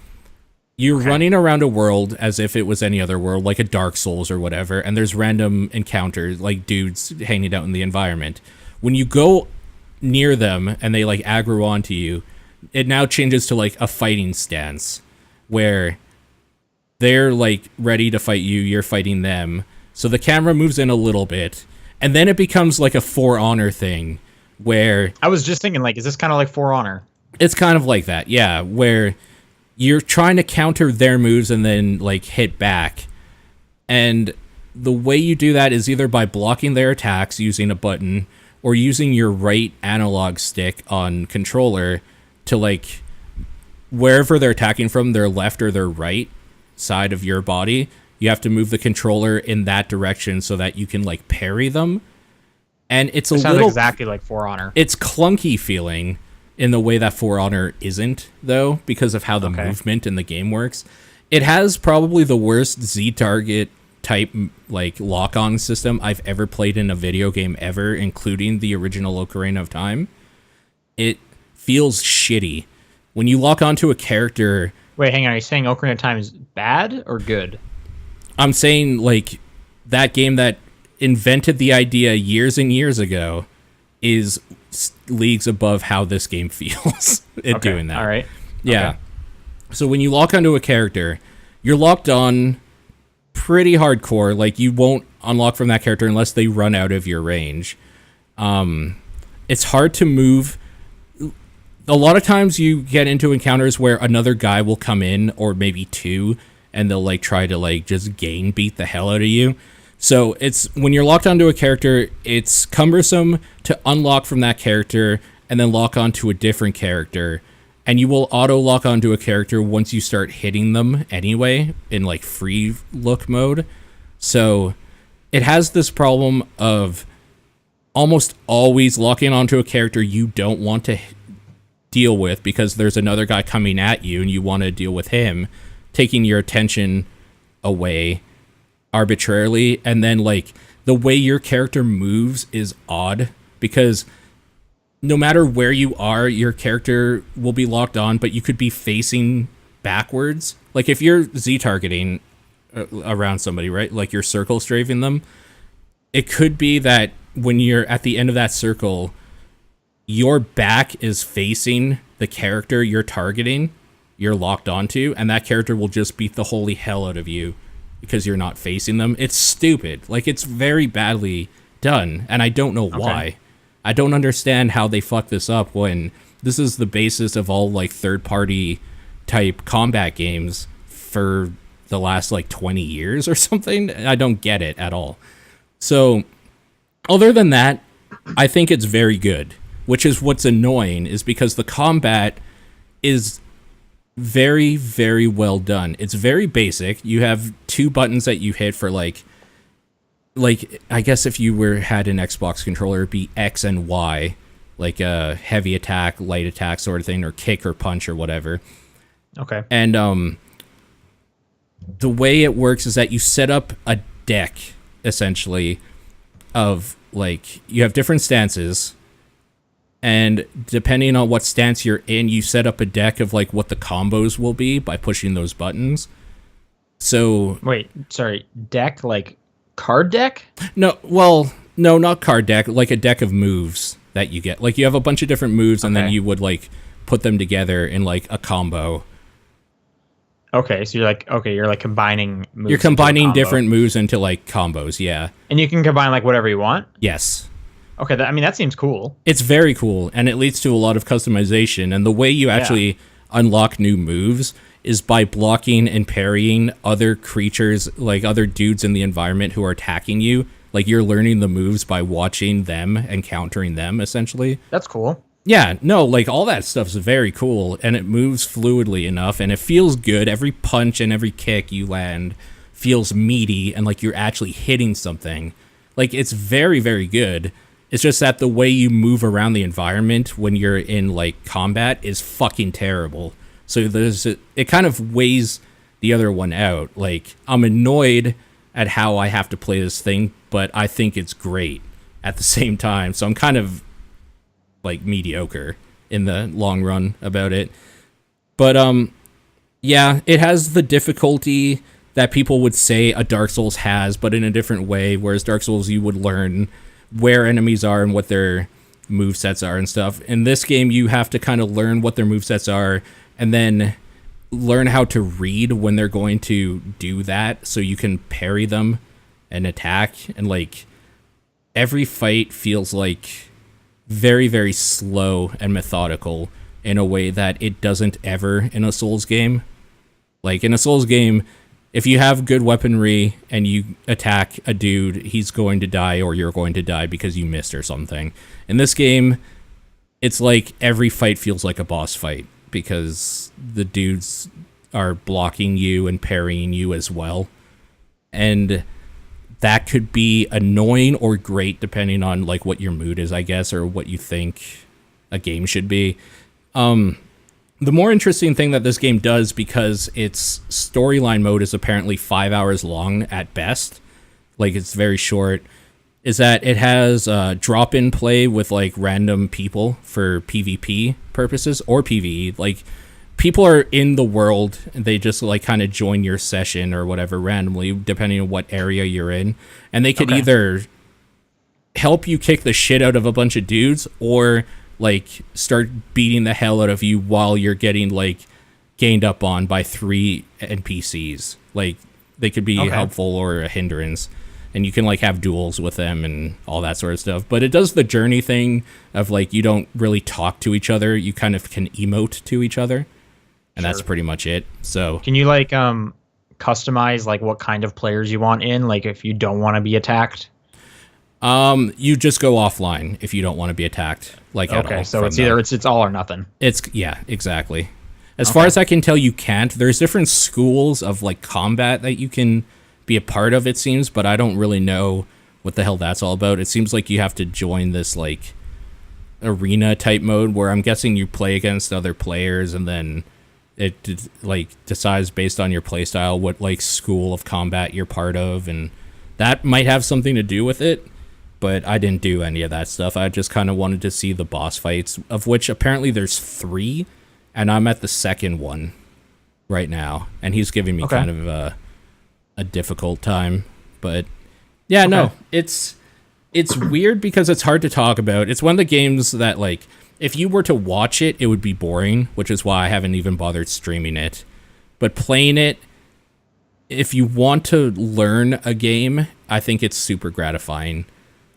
You're running around a world as if it was any other world, like a Dark Souls or whatever, and there's random encounters, like dudes hanging out in the environment. When you go near them and they, like, aggro onto you, it now changes to, like, a fighting stance, where they're, like, ready to fight you, you're fighting them. So the camera moves in a little bit, and then it becomes, like, a For Honor thing, where... I was just thinking, like, is this kind of like For Honor? It's kind of like that, yeah, where you're trying to counter their moves and then, like, hit back. And the way you do that is either by blocking their attacks using a button or using your right analog stick on controller to, like, wherever they're attacking from, their left or their right side of your body, you have to move the controller in that direction so that you can, like, parry them. And it sounds exactly like For Honor. It's clunky feeling in the way that For Honor isn't, though, because of how the movement in the game works. It has probably the worst Z-target type, like, lock-on system I've ever played in a video game ever, including the original Ocarina of Time. It feels shitty. When you lock onto a character... Wait, hang on. Are you saying Ocarina of Time is bad or good? I'm saying, like, that game that invented the idea years and years ago is leagues above how this game feels doing that. All right. Yeah. Okay. So when you lock onto a character, you're locked on pretty hardcore. Like, you won't unlock from that character unless they run out of your range. It's hard to move. A lot of times you get into encounters where another guy will come in, or maybe two, and they'll, like, try to, like, just beat the hell out of you. So it's when you're locked onto a character, it's cumbersome to unlock from that character and then lock onto a different character. And you will auto lock onto a character once you start hitting them anyway in, like, free look mode. So it has this problem of almost always locking onto a character you don't want to deal with because there's another guy coming at you and you want to deal with him, taking your attention away arbitrarily. And then, like, the way your character moves is odd because no matter where you are, your character will be locked on, but you could be facing backwards. Like, if you're Z-targeting around somebody, right, like you're circle strafing them, it could be that when you're at the end of that circle, your back is facing the character you're targeting, you're locked onto, and that character will just beat the holy hell out of you because you're not facing them. It's stupid. Like, it's very badly done, and I don't know why. I don't understand how they fuck this up when this is the basis of all, like, third-party type combat games for the last, like, 20 years or something. I don't get it at all. So, other than that, I think it's very good, which is what's annoying, is because the combat is very, very well done. It's very basic. You have two buttons that you hit for, like I guess if you had an Xbox controller, it'd be X and Y, like a heavy attack, light attack sort of thing, or kick or punch or whatever. Okay. And the way it works is that you set up a deck, essentially, of, like, you have different stances, And depending on what stance you're in, you set up a deck of like what the combos will be by pushing those buttons. So wait, sorry, deck like card deck? No, well, no, not card deck, like a deck of moves that you get. Like you have a bunch of different moves and then you would like put them together in like a combo. Okay, so you're like combining moves. You're combining different moves into like combos, yeah. And you can combine like whatever you want? Yes. Okay, that seems cool. It's very cool, and it leads to a lot of customization. And the way you actually unlock new moves is by blocking and parrying other creatures, like other dudes in the environment who are attacking you. Like you're learning the moves by watching them and countering them, essentially. That's cool. Yeah, no, like all that stuff's very cool, and it moves fluidly enough, and it feels good. Every punch and every kick you land feels meaty, and like you're actually hitting something. Like it's very, very good. It's just that the way you move around the environment when you're in like combat is fucking terrible. So it kind of weighs the other one out. Like I'm annoyed at how I have to play this thing, but I think it's great at the same time. So I'm kind of like mediocre in the long run about it. But yeah, it has the difficulty that people would say a Dark Souls has, but in a different way, whereas Dark Souls you would learn where enemies are and what their movesets are and stuff. In this game you have to kind of learn what their movesets are and then learn how to read when they're going to do that so you can parry them and attack. And like every fight feels like very, very slow and methodical in a way that it doesn't ever in a Souls game. Like in a Souls game, if you have good weaponry and you attack a dude, he's going to die or you're going to die because you missed or something. In this game, it's like every fight feels like a boss fight because the dudes are blocking you and parrying you as well. And that could be annoying or great depending on like what your mood is, I guess, or what you think a game should be. The more interesting thing that this game does, because its storyline mode is apparently 5 hours long at best, like it's very short, is that it has drop-in play with like random people for PvP purposes or PvE. Like people are in the world and they just like kind of join your session or whatever randomly, depending on what area you're in. And they could either help you kick the shit out of a bunch of dudes or like start beating the hell out of you while you're getting like gained up on by 3 NPCs. Like they could be helpful or a hindrance. And you can like have duels with them and all that sort of stuff. But it does the journey thing of like you don't really talk to each other. You kind of can emote to each other. And that's pretty much it. So can you like customize like what kind of players you want in, like if you don't want to be attacked? You just go offline if you don't want to be attacked, like at all. Okay, so it's either it's all or nothing. Yeah, exactly. As far as I can tell, you can't. There's different schools of like combat that you can be a part of, it seems, but I don't really know what the hell that's all about. It seems like you have to join this like arena type mode where I'm guessing you play against other players and then it like decides based on your playstyle what like school of combat you're part of, and that might have something to do with it. But I didn't do any of that stuff. I just kind of wanted to see the boss fights, of which apparently there's 3, and I'm at the second one right now, and he's giving me kind of a difficult time. But yeah, no, it's weird because it's hard to talk about. It's one of the games that like if you were to watch it, it would be boring, which is why I haven't even bothered streaming it. But playing it, if you want to learn a game, I think it's super gratifying.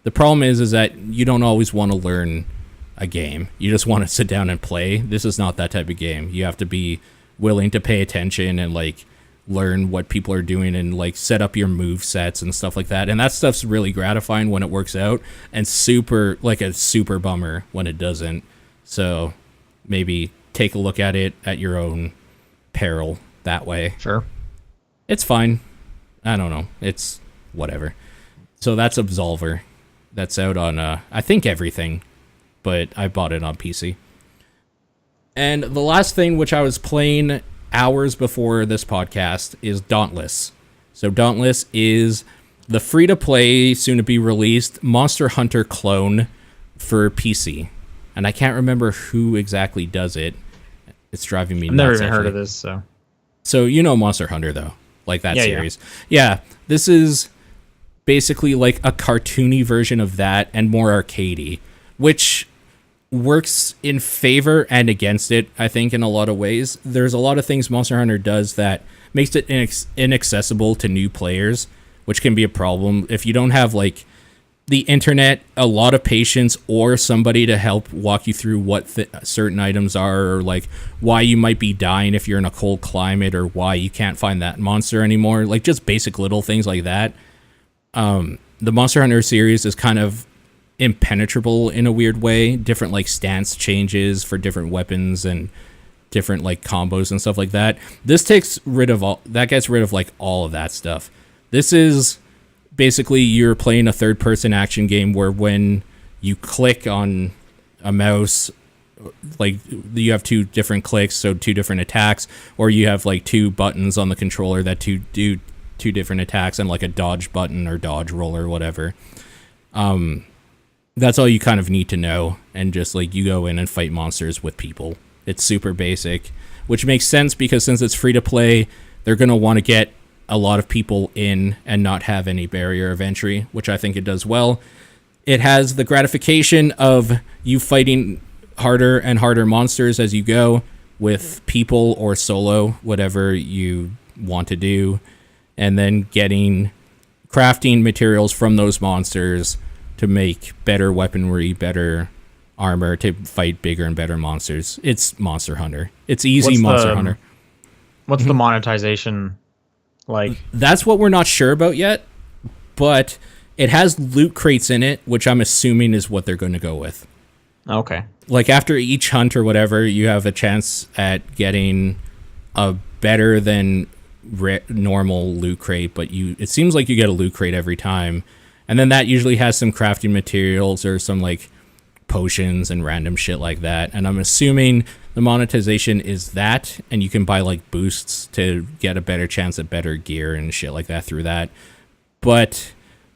The problem is that you don't always want to learn a game. You just want to sit down and play. This is not that type of game. You have to be willing to pay attention and like learn what people are doing and like set up your move sets and stuff like that. And that stuff's really gratifying when it works out and a super bummer when it doesn't. So maybe take a look at it at your own peril that way. Sure. It's fine. I don't know. It's whatever. So that's Absolver. That's out on, I think everything, but I bought it on PC. And the last thing, which I was playing hours before this podcast, is Dauntless. So Dauntless is the free-to-play, soon-to-be-released Monster Hunter clone for PC. and I can't remember who exactly does it. It's driving me nuts. I've never even heard of this, so. So you know Monster Hunter, though, like that series. Yeah, this is basically like a cartoony version of that and more arcadey, which works in favor and against it, I think, in a lot of ways. There's a lot of things Monster Hunter does that makes it inaccessible to new players, which can be a problem if you don't have like the internet, a lot of patience, or somebody to help walk you through what certain items are, or like why you might be dying if you're in a cold climate, or why you can't find that monster anymore. Like just basic little things like that. The Monster Hunter series is kind of impenetrable in a weird way. Different like stance changes for different weapons and different like combos and stuff like that. This gets rid of like all of that stuff. This is basically you're playing a third-person action game where when you click on a mouse, like you have two different clicks, so two different attacks, or you have like two buttons on the controller that do two different attacks, and like a dodge button or dodge roll or whatever. That's all you kind of need to know, and just like you go in and fight monsters with people. It's super basic, which makes sense because since it's free to play, they're going to want to get a lot of people in and not have any barrier of entry, which I think it does well. It has the gratification of you fighting harder and harder monsters as you go with people or solo, whatever you want to do, and then getting crafting materials from those monsters to make better weaponry, better armor to fight bigger and better monsters. It's Monster Hunter. It's easy Monster Hunter. What's the monetization like? That's what we're not sure about yet, but it has loot crates in it, which I'm assuming is what they're going to go with. Okay. Like after each hunt or whatever, you have a chance at getting a better than normal loot crate, but it seems like you get a loot crate every time. And then that usually has some crafting materials or some like potions and random shit like that. And I'm assuming the monetization is that, and you can buy like boosts to get a better chance at better gear and shit like that through that. But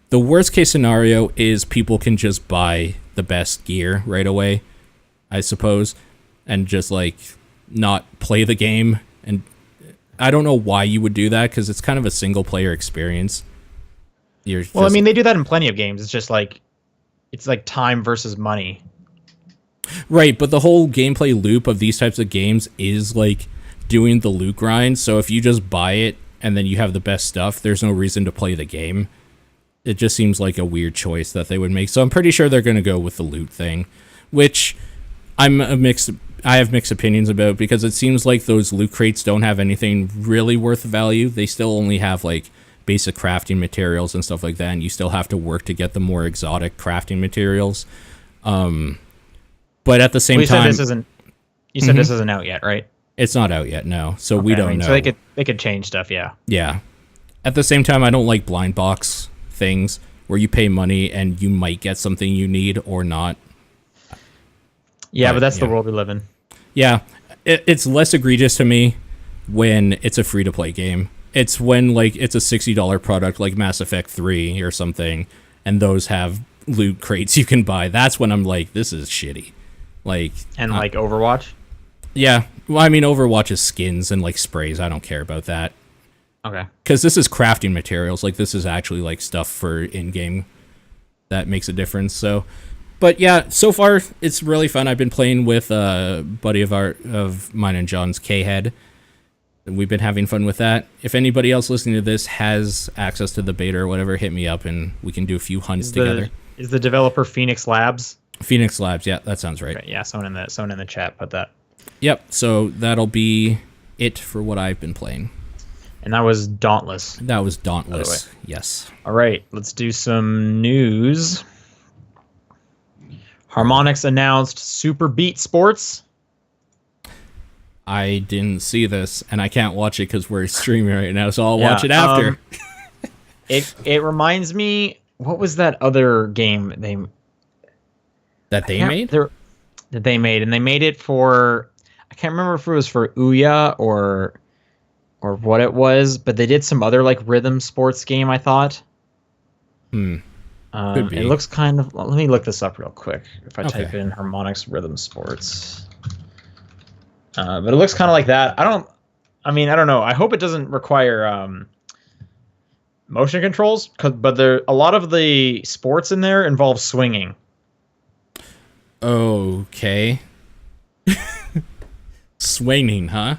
the worst case scenario is people can just buy the best gear right away, I suppose, and just like not play the game. And I don't know why you would do that, because it's kind of a single player experience. I mean, they do that in plenty of games. It's just like, it's like time versus money. Right, but the whole gameplay loop of these types of games is like doing the loot grind. So if you just buy it and then you have the best stuff, there's no reason to play the game. It just seems like a weird choice that they would make. So I'm pretty sure they're going to go with the loot thing, which I have mixed opinions about, because it seems like those loot crates don't have anything really worth value. They still only have like basic crafting materials and stuff like that, and you still have to work to get the more exotic crafting materials. But at the same time, this isn't. You said this isn't out yet, right? It's not out yet, no. So we don't know. So they could change stuff, yeah. Yeah. At the same time, I don't like blind box things where you pay money and you might get something you need or not. Yeah, but that's the world we live in. Yeah, it's less egregious to me when it's a free-to-play game. It's when like it's a $60 product like Mass Effect 3 or something, and those have loot crates you can buy. That's when I'm like, this is shitty. Like Overwatch? Yeah. Well, I mean, Overwatch is skins and like sprays. I don't care about that. Okay. Because this is crafting materials. Like this is actually like stuff for in-game that makes a difference. So, but yeah, so far it's really fun. I've been playing with a buddy of mine and John's, K-Head. We've been having fun with that. If anybody else listening to this has access to the beta or whatever, hit me up and we can do a few hunts together. Is the developer Phoenix Labs? Phoenix Labs, yeah, that sounds right. Okay, yeah, someone in the chat put that. Yep, so that'll be it for what I've been playing. And that was Dauntless. That was Dauntless, yes. All right, let's do some news. Harmonix announced Super Beat Sports. I didn't see this, and I can't watch it because we're streaming right now, so I'll watch it after. It reminds me, what was that other game they made? And they made it for, I can't remember if it was for Ouya or what it was, but they did some other like rhythm sports game, I thought. Could be. It looks kind of. Let me look this up real quick. If I Okay. type in harmonics rhythm sports, but it looks kind of like that. I don't know. I hope it doesn't require motion controls, but a lot of the sports in there involve swinging. Okay. Swinging, huh?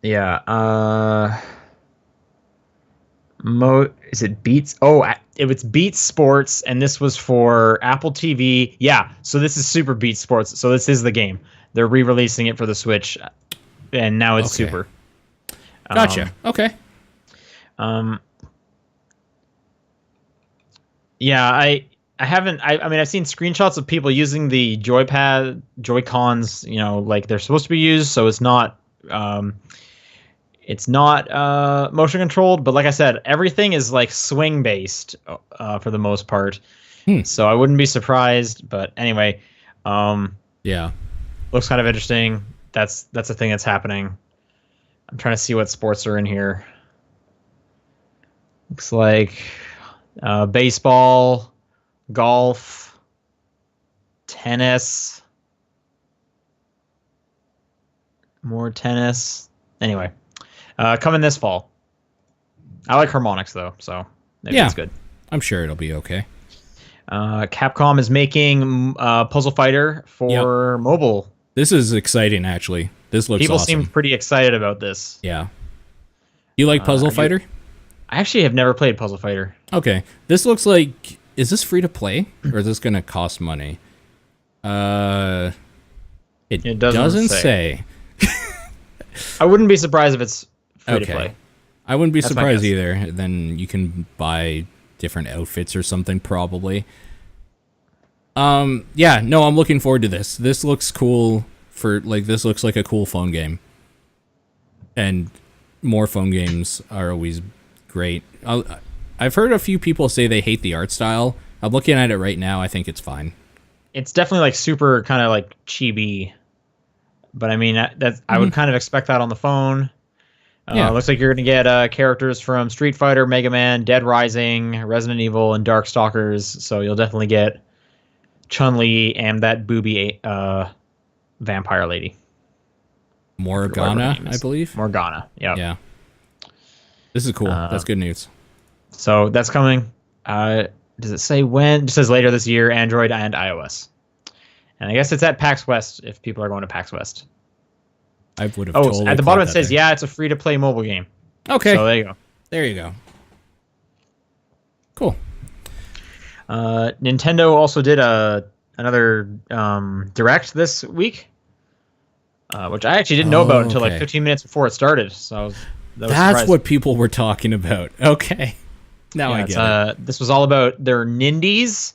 Yeah. Is it Beats? Oh, it's Beats Sports, and this was for Apple TV. Yeah, so this is Super Beats Sports. So this is the game. They're re-releasing it for the Switch, and now it's Okay. Super. Gotcha. Okay. Yeah, I haven't. I mean, I've seen screenshots of people using the Joy-Cons. Like they're supposed to be used, so it's not. It's not motion controlled, but like I said, everything is like swing based for the most part. So I wouldn't be surprised. But anyway, Yeah. looks kind of interesting. That's a thing that's happening. I'm trying to see what sports are in here. Looks like baseball, golf, tennis, more tennis. Anyway. Coming this fall. I like harmonics though, so maybe it's good. I'm sure it'll be okay. Capcom is making Puzzle Fighter for mobile. This is exciting, actually. This looks People awesome. seem pretty excited about this. Yeah. You like Puzzle Fighter? I actually have never played Puzzle Fighter. Okay. This looks like... Is this free to play? Or is this going to cost money? It doesn't say. I wouldn't be surprised if it's free to Okay. play. I wouldn't be That's my surprised guess. either. Then you can buy different outfits or something, probably. Yeah, no, I'm looking forward to this. This looks cool this looks like a cool phone game. And more phone games are always great. I've heard a few people say they hate the art style. I'm looking at it right now. I think it's fine. It's definitely like super kind of like chibi. But I mean, I would kind of expect that on the phone. Yeah. Looks like you're going to get characters from Street Fighter, Mega Man, Dead Rising, Resident Evil, and Darkstalkers. So you'll definitely get Chun-Li and that booby vampire lady. Morgana, I believe. Morgana, yeah. Yeah. This is cool. That's good news. So that's coming. Does it say when? It says later this year, Android and iOS. And I guess it's at PAX West if people are going to PAX West. I would have Oh, totally at the bottom it caught says, that yeah, it's a free-to-play mobile game. Okay. So there you go. There you go. Cool. Nintendo also did another Direct this week, which I actually didn't know about until like Okay. 15 minutes before it started. So That's surprised. what people were talking about. Okay. Now I get it. This was all about their Nindies,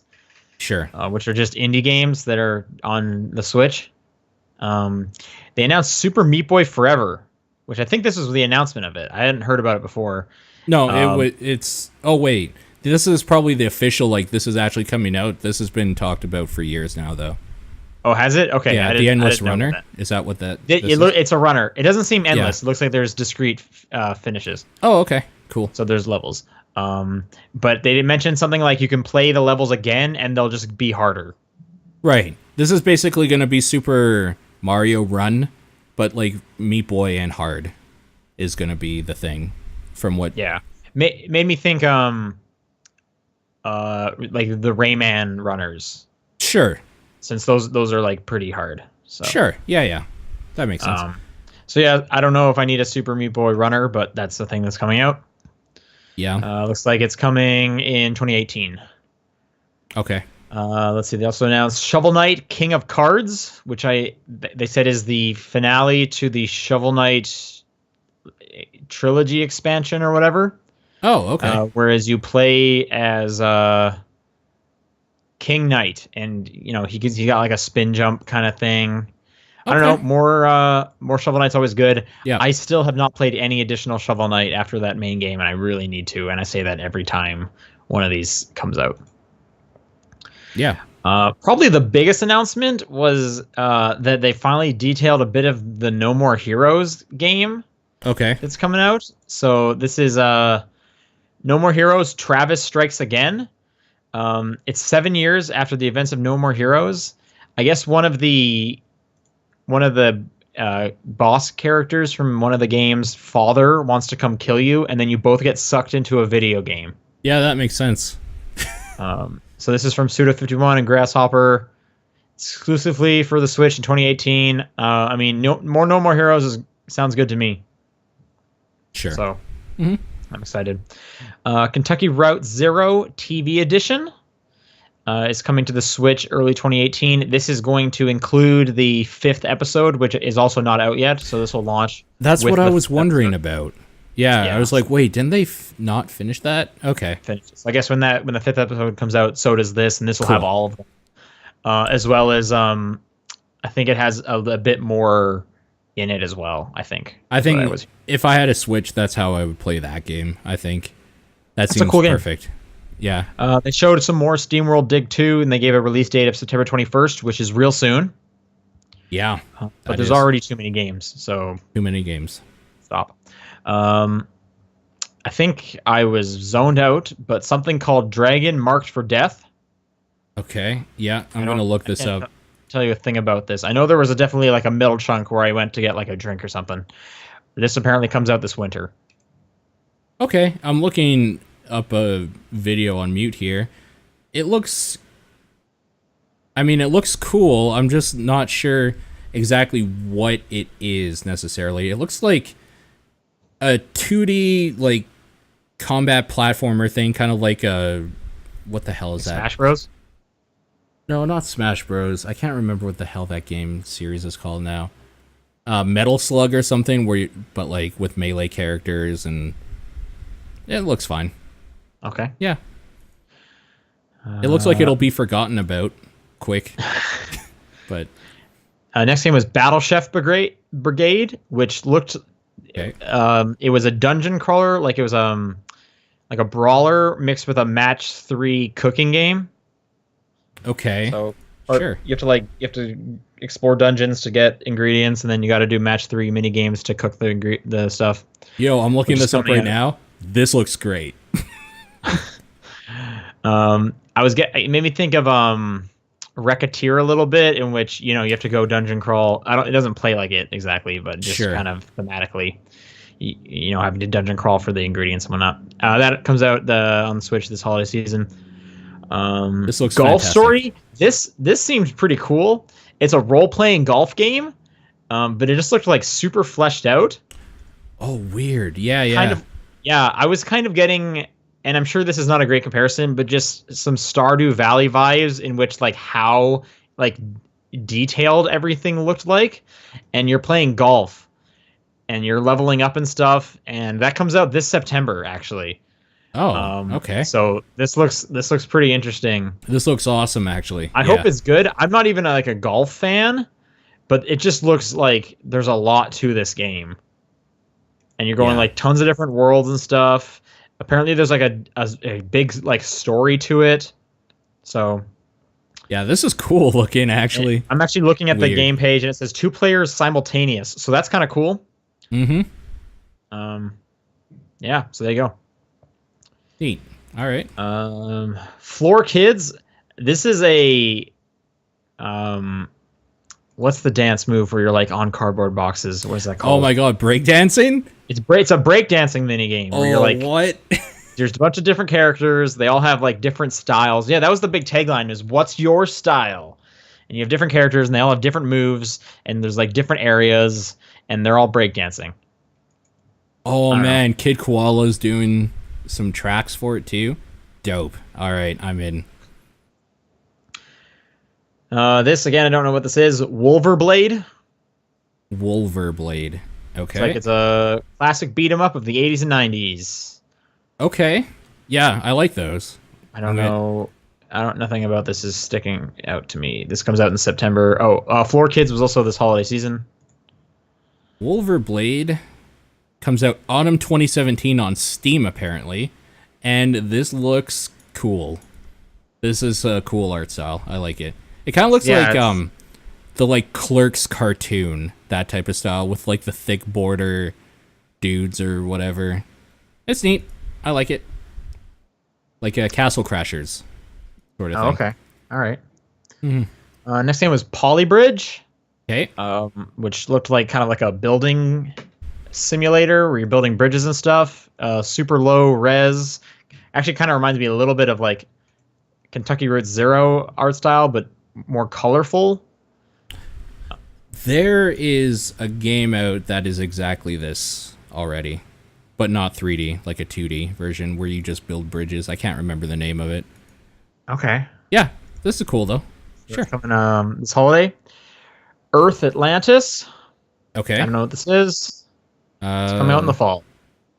Sure. which are just indie games that are on the Switch. They announced Super Meat Boy Forever, which I think this was the announcement of it. I hadn't heard about it before. No, it's... Oh, wait. This is probably the official, like, this is actually coming out. This has been talked about for years now, though. Oh, has it? Okay. Yeah, the Endless Runner. Is that what that... It's a runner. It doesn't seem endless. Yeah. It looks like there's discrete finishes. Oh, okay. Cool. So there's levels. But they did mention something like you can play the levels again and they'll just be harder. Right. This is basically going to be Super Mario Run, but like Meat Boy and hard is going to be the thing from what... Yeah. Made me think like the Rayman runners. Sure. Since those are like pretty hard. So. Sure. Yeah. That makes sense. So yeah, I don't know if I need a Super Meat Boy runner, but that's the thing that's coming out. Yeah. Looks like it's coming in 2018. Okay. Let's see. They also announced Shovel Knight King of Cards, which they said is the finale to the Shovel Knight trilogy expansion or whatever. Oh, okay. Whereas you play as King Knight, and he got like a spin jump kind of thing. I don't know. More Shovel Knight's always good. Yeah. I still have not played any additional Shovel Knight after that main game, and I really need to. And I say that every time one of these comes out. Yeah. Probably the biggest announcement was that they finally detailed a bit of the No More Heroes game. Okay. That's coming out. So this is No More Heroes Travis Strikes Again. It's 7 years after the events of No More Heroes. I guess one of the boss characters from one of the games' father wants to come kill you, and then you both get sucked into a video game. Yeah, that makes sense. So this is from Suda51 and Grasshopper, exclusively for the Switch in 2018. I mean, No More Heroes sounds good to me. Sure. So I'm excited. Kentucky Route Zero TV edition is coming to the Switch early 2018. This is going to include the 5th episode, which is also not out yet. So this will launch. That's what I was wondering about. Yeah, I was like, wait, didn't they not finish that? Okay. So I guess when the 5th episode comes out, so does this, and this will have all of them, as well as I think it has a bit more in it as well. I think if I had a Switch, that's how I would play that game. I think that seems cool perfect. Game. Yeah. They showed some more SteamWorld Dig 2, and they gave a release date of September 21st, which is real soon. Yeah. But there's already too many games, so too many games. Stop. I think I was zoned out, but something called Dragon Marked for Death. Okay. Yeah, I'm gonna look this up. Tell you a thing about this. I know there was definitely like a middle chunk where I went to get like a drink or something. This apparently comes out this winter. Okay, I'm looking up a video on mute here. It looks cool. I'm just not sure exactly what it is necessarily. It looks like a 2D like combat platformer thing, kind of like a what the hell is that? Smash Bros? No, not Smash Bros. I can't remember what the hell that game series is called now. Metal Slug or something, but like with melee characters, and it looks fine. Okay. Yeah. It looks like it'll be forgotten about quick. But next game was Battle Chef Brigade, which looked. Okay. It was a dungeon crawler, like it was like a brawler mixed with a match 3 cooking game. Okay. So sure. You have to explore dungeons to get ingredients, and then you got to do match 3 mini games to cook the stuff. Yo, I'm looking this up right now. This looks great. It made me think of Racketeer a little bit, in which you have to go dungeon crawl. It doesn't play like it exactly, but just kind of thematically, having to dungeon crawl for the ingredients and whatnot. That comes out on the Switch this holiday season. This looks Golf fantastic. Story. This seems pretty cool. It's a role-playing golf game, but it just looked like super fleshed out. Oh, weird. Yeah. I was kind of getting, and I'm sure this is not a great comparison, but just some Stardew Valley vibes, in which like how like detailed everything looked like, and you're playing golf, and you're leveling up and stuff, and that comes out this September actually. Oh, okay. So this looks pretty interesting. This looks awesome, actually. I hope it's good. I'm not even like a golf fan, but it just looks like there's a lot to this game, and you're going like tons of different worlds and stuff. Apparently, there's like a big like story to it. So yeah, this is cool looking. Actually, I'm actually looking at the game page, and it says 2 players simultaneous. So that's kind of cool. Mm-hmm. Yeah. So there you go. Neat. All right. Floor Kids. This is a what's the dance move where you're like on cardboard boxes? What is that called? Oh my god, breakdancing? It's a breakdancing minigame where you're like, what? There's a bunch of different characters. They all have like different styles. Yeah, that was the big tagline, is what's your style? And you have different characters, and they all have different moves, and there's like different areas, and they're all breakdancing. Oh man, Kid Koala's doing some tracks for it too. Dope. All right, I'm in. This again, I don't know what this is. Wolverblade. Wolverblade. Okay. It's a classic beat 'em up of the 80s and 90s. Okay. Yeah, I like those. I don't know. Nothing about this is sticking out to me. This comes out in September. Floor Kids was also this holiday season. Wolverblade comes out autumn 2017 on Steam, apparently. And this looks cool. This is a cool art style. I like it. It kind of looks like the like Clerks cartoon, that type of style, with like the thick border dudes or whatever. It's neat. I like it. Like Castle Crashers. sort of Oh, thing. okay. All right. Mhm. Next game was Polybridge, Okay. which looked like kind of like a building simulator where you're building bridges and stuff. Super low res. Actually, kind of reminds me a little bit of like Kentucky Route Zero art style, but more colorful. There is a game out that is exactly this already, but not 3D, like a 2D version where you just build bridges. I can't remember the name of it. Okay. Yeah, this is cool though. Sure. It's coming this holiday. Earth Atlantis. Okay. I don't know what this is. It's coming out in the fall.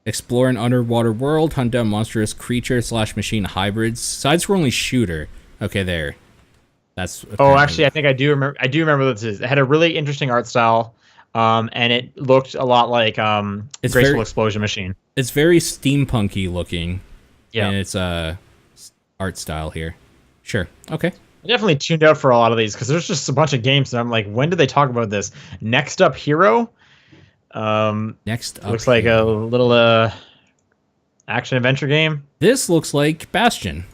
Explore an underwater world, hunt down monstrous creature/machine hybrids. Side-scrolling shooter. Okay, there. That's. Oh, actually, I think I do remember. I do remember what this is. It had a really interesting art style, and it looked a lot like Graceful Explosion Machine. It's very steampunky looking. Yeah, and it's art style here. Sure. Okay. I definitely tuned out for a lot of these because there's just a bunch of games, and I'm like, when did they talk about this? Next Up Hero. Next up looks like a little action adventure game. This looks like Bastion.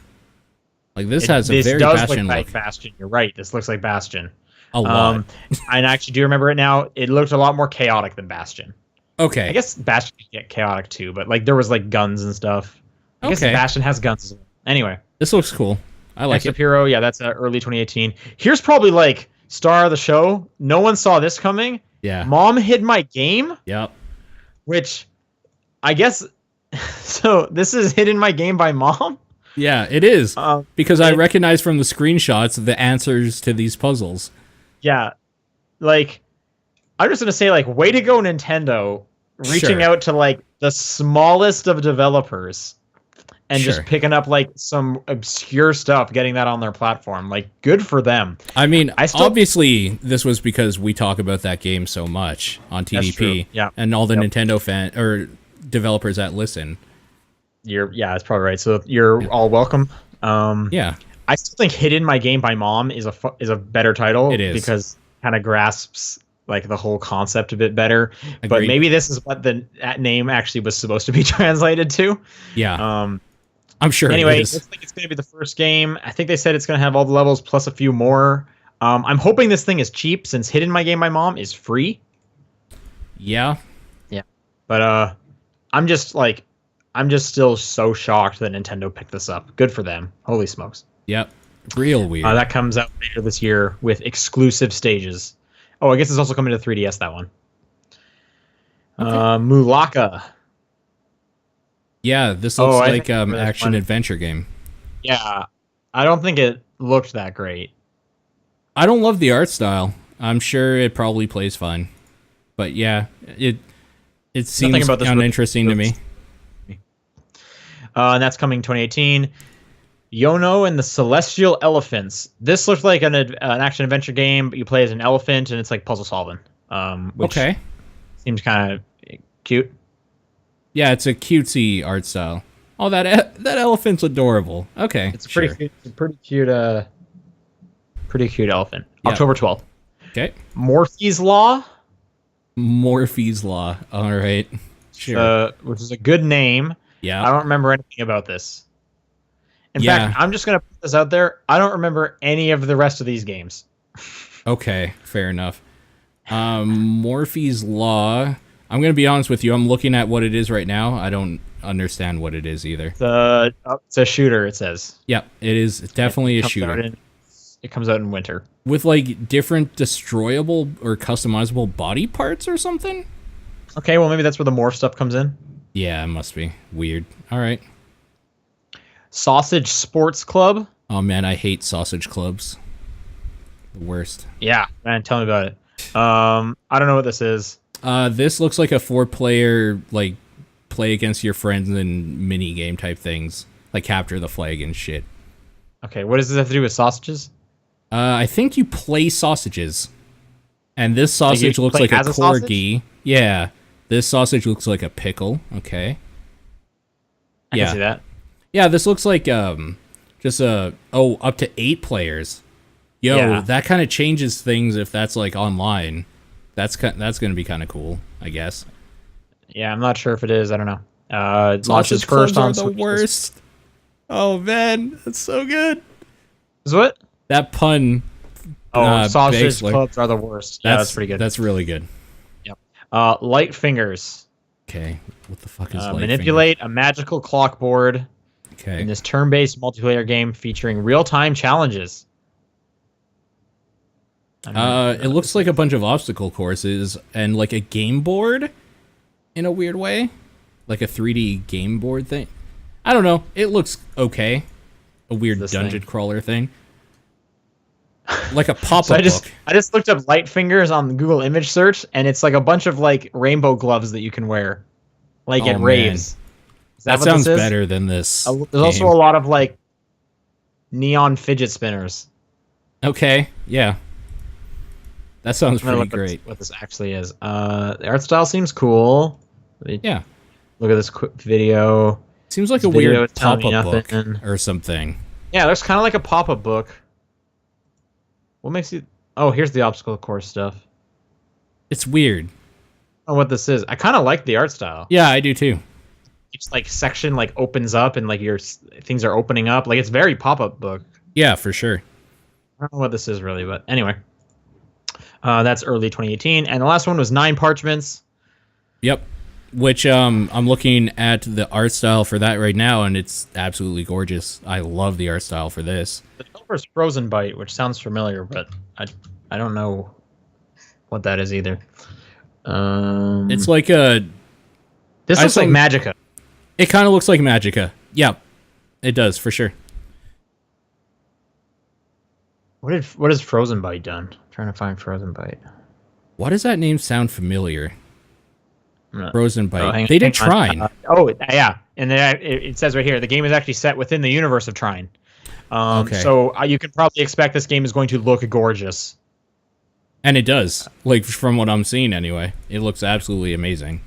Like this has a very Bastion look. look. Bastion. You're right. This looks like Bastion. A lot. I actually do remember it now. It looked a lot more chaotic than Bastion. Okay. I guess Bastion can get chaotic too, but like there was like guns and stuff. I guess Bastion has guns as well. Anyway, this looks cool. I like it. Hero, yeah, that's early 2018. Here's probably like star of the show. No one saw this coming. Yeah. Mom hid my game. Yep. Which, I guess, so this is hidden my game by Mom. Yeah, it is because I recognize from the screenshots the answers to these puzzles. Yeah, like I'm just gonna say, like, way to go, Nintendo, reaching out to like the smallest of developers and just picking up like some obscure stuff, getting that on their platform. Like, good for them. I mean, obviously this was because we talk about that game so much on TDP, and all the Nintendo fan or developers that listen. That's probably right. So you're all welcome. Yeah, I still think Hidden My Game by Mom is a better title. It is because it kind of grasps like the whole concept a bit better. Agreed. But maybe this is what that name actually was supposed to be translated to. Yeah. I'm sure. Anyway, it looks like it's going to be the first game. I think they said it's going to have all the levels plus a few more. I'm hoping this thing is cheap since Hidden My Game by Mom is free. Yeah. Yeah. But I'm just still so shocked that Nintendo picked this up. Good for them. Holy smokes. Yep. Real weird. That comes out later this year with exclusive stages. Oh, I guess it's also coming to 3DS, that one. Okay. Mulaka. Yeah, this looks like action adventure game. Yeah, I don't think it looked that great. I don't love the art style. I'm sure it probably plays fine, but yeah, it seems uninteresting to me. And that's coming 2018. Yono and the Celestial Elephants. This looks like an action adventure game, but you play as an elephant and it's like puzzle solving. Which seems kind of cute. Yeah, it's a cutesy art style. Oh, that elephant's adorable. Okay, it's pretty cute. It's a pretty cute elephant. Yep. October 12th. Okay. Morphe's Law. Morphe's Law. All right. Sure. Which is a good name. Yeah. I don't remember anything about this. In fact, I'm just gonna put this out there. I don't remember any of the rest of these games. Okay, fair enough. Morphe's Law. I'm going to be honest with you. I'm looking at what it is right now. I don't understand what it is either. It's a shooter, it says. Yep, it is definitely a shooter. It comes out in winter. With like different destroyable or customizable body parts or something? Okay, well maybe that's where the morph stuff comes in. Yeah, it must be. Weird. All right. Sausage Sports Club. Oh man, I hate sausage clubs. The worst. Yeah, man, tell me about it. I don't know what this is. This looks like a 4-player, like, play against your friends and mini game type things, like capture the flag and shit. Okay, what does this have to do with sausages? I think you play sausages, and this sausage looks like a corgi. Yeah, this sausage looks like a pickle. Okay. I can see that. Yeah, this looks like just up to 8 players. Yo, that kind of changes things if that's like online. That's going to be kind of cool, I guess. Yeah, I'm not sure if it is. I don't know. Sausage first on the worst. Oh man, that's so good. Is what? That pun. Sausage clubs are the worst. Yeah, that's pretty good. That's really good. Yep. Light fingers. Okay. What the fuck is light manipulate a magical clock board. Okay. In this turn-based multiplayer game featuring real-time challenges. It looks like a bunch of obstacle courses and like a game board in a weird way. Like a 3D game board thing. I don't know. It looks okay. A weird dungeon crawler thing. Like a pop-up book. I just looked up light fingers on Google image search, and it's like a bunch of like rainbow gloves that you can wear. Like at raves. That sounds better than this. There's also a lot of like neon fidget spinners. Okay, yeah. That sounds pretty great. What this actually is. The art style seems cool. Yeah. Look at this quick video. Seems like a weird pop-up book or something. Yeah, it looks kind of like a pop-up book. What makes you... Oh, here's the obstacle course stuff. It's weird. I don't know what this is. I kind of like the art style. Yeah, I do too. Each like section like opens up and like your things are opening up. Like it's very pop-up book. Yeah, for sure. I don't know what this is really, but anyway. That's early 2018. And the last one was 9 Parchments. Yep. Which I'm looking at the art style for that right now, and it's absolutely gorgeous. I love the art style for this. The developer's Frozen Byte, which sounds familiar, but I don't know what that is either. It's like a... This looks like Magicka. It kind of looks like Magicka. Yeah, it does, for sure. What has Frozen Byte done? I'm trying to find Frozen Byte. Why does that name sound familiar? Frozen Byte. Oh, they did Trine. Yeah. And then it says right here, the game is actually set within the universe of Trine. Okay. So you can probably expect this game is going to look gorgeous. And it does. Like, from what I'm seeing anyway. It looks absolutely amazing.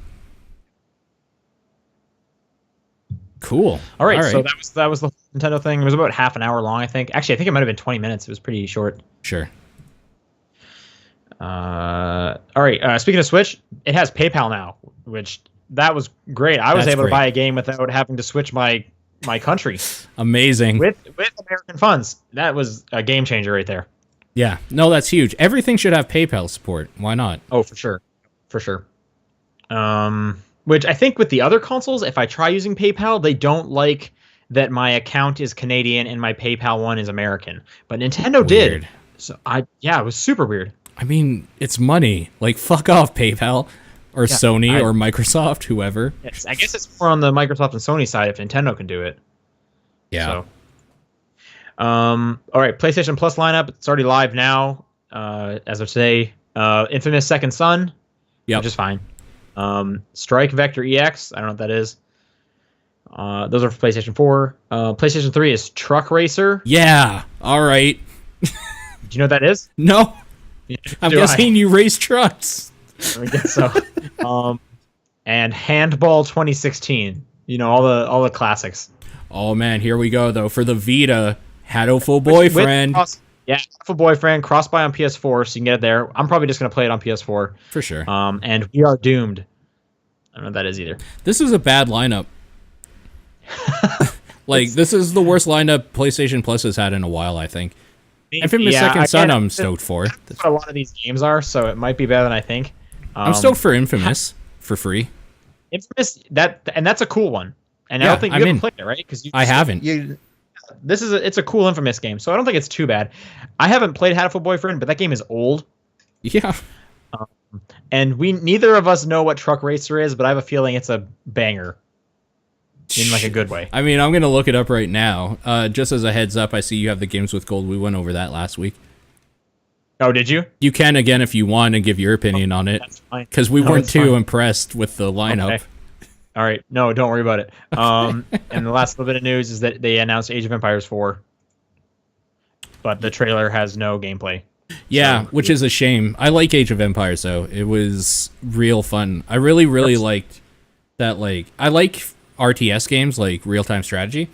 Cool. All right. So that was the Nintendo thing. It was about half an hour long, I think. Actually, I think it might have been 20 minutes. It was pretty short. Sure. All right. Speaking of Switch, it has PayPal now, which that was great. I was able to buy a game without having to switch my country. Amazing. With American funds. That was a game changer right there. Yeah. No, that's huge. Everything should have PayPal support. Why not? Oh, for sure. For sure. Which I think with the other consoles, if I try using PayPal, they don't like that my account is Canadian and my PayPal one is American. But Nintendo did. So it was super weird. I mean, it's money. Like, fuck off, PayPal. Or Sony or Microsoft, whoever. Yes, I guess it's more on the Microsoft and Sony side if Nintendo can do it. Yeah. So. All right, PlayStation Plus lineup. It's already live now, as of today. Infamous Second Son. Yep. Which is fine. Strike Vector EX. I don't know what that is. Those are for PlayStation 4. PlayStation 3 is Truck Racer. Yeah. All right. Do you know what that is? No. I'm guessing you race trucks. I guess so. And Handball 2016. You know, all the classics. Oh man, here we go though. For the Vita, Hatoful Boyfriend. Hatoful Boyfriend, cross-buy on PS4, so you can get it there. I'm probably just gonna play it on PS4. For sure. And We Are Doomed. I don't know what that is either. This is a bad lineup. This is the worst lineup PlayStation Plus has had in a while, I think. Infamous Second Son, I'm stoked for. That's what a lot of these games are, so it might be better than I think. I'm stoked for Infamous for free. Infamous, that's a cool one, and I don't think you haven't played it, right? Because I haven't. It's a cool Infamous game, so I don't think it's too bad. I haven't played Hatoful Boyfriend, but that game is old. Yeah. And neither of us know what Truck Racer is, but I have a feeling it's a banger. In like a good way. I mean, I'm going to look it up right now. Just as a heads up, I see you have the Games with Gold. We went over that last week. Oh, did you? You can again if you want and give your opinion on it. That's fine. Because we weren't too impressed with the lineup. Okay. All right. No, don't worry about it. And the last little bit of news is that they announced Age of Empires 4. But the trailer has no gameplay. Yeah, which is a shame. I like Age of Empires, though. It was real fun. I really liked that, I like RTS games, like real-time strategy.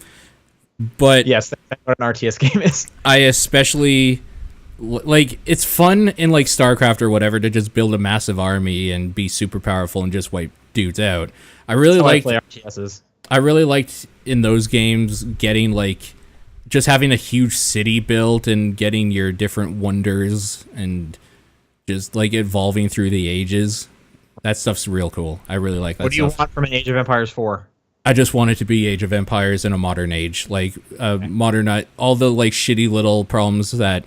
But yes, that's what an RTS game is. I especially... it's fun in, StarCraft or whatever to just build a massive army and be super powerful and just wipe dudes out. I really liked... I play RTSs. I really liked in those games getting, just having a huge city built and getting your different wonders and just like evolving through the ages. That stuff's real cool. I really like that. What do you want from an Age of Empires 4? I just want it to be Age of Empires in a modern age, like modern, all the like shitty little problems that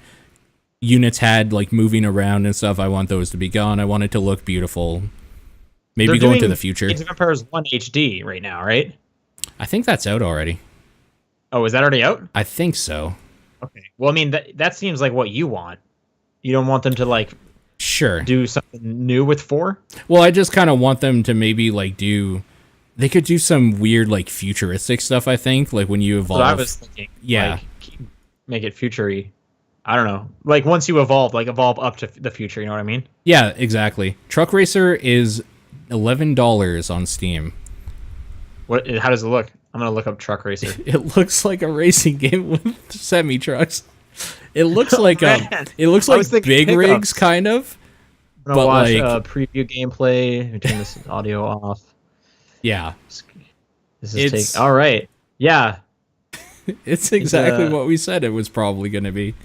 units had, like moving around and stuff. I want those to be gone. I want it to look beautiful. Maybe go into the future. Age of Empires 1 HD right now, right? I think that's out already. Oh, is that already out? I think so. Okay. Well, I mean, that seems like what you want. You don't want them to like do something new with 4? Well, I just kind of want them to maybe like they could do some weird like futuristic stuff, I think, like when you evolve. So I was thinking, like, make it future-y. I don't know. Like once you evolve up to the future, you know what I mean? Yeah, exactly. Truck Racer is $11 on Steam. How does it look? I'm going to look up Truck Racer. It looks like a racing game with semi-trucks. It looks like big rigs kind of. I'm going to watch preview gameplay. Turn this audio off. Yeah. This is all right. Yeah. It's exactly what we said it was probably going to be.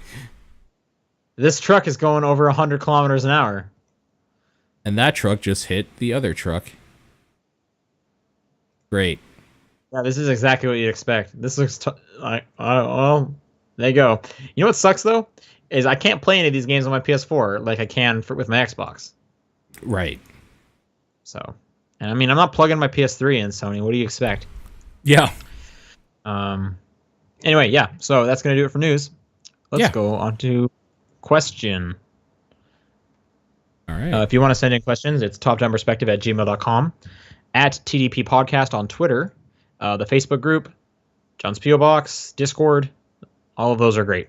This truck is going over 100 kilometers an hour. And that truck just hit the other truck. Great. Yeah, this is exactly what you'd expect. This looks well, there you go. You know what sucks though? Is I can't play any of these games on my PS4 like I can with my Xbox. Right. So, and I mean, I'm not plugging my PS3 in, Sony. What do you expect? Yeah. Anyway, yeah. So that's gonna do it for news. Let's go on to question. All right. If you want to send in questions, it's topdownperspective@gmail.com, at TDP Podcast on Twitter, the Facebook group, John's P.O. Box, Discord. All of those are great.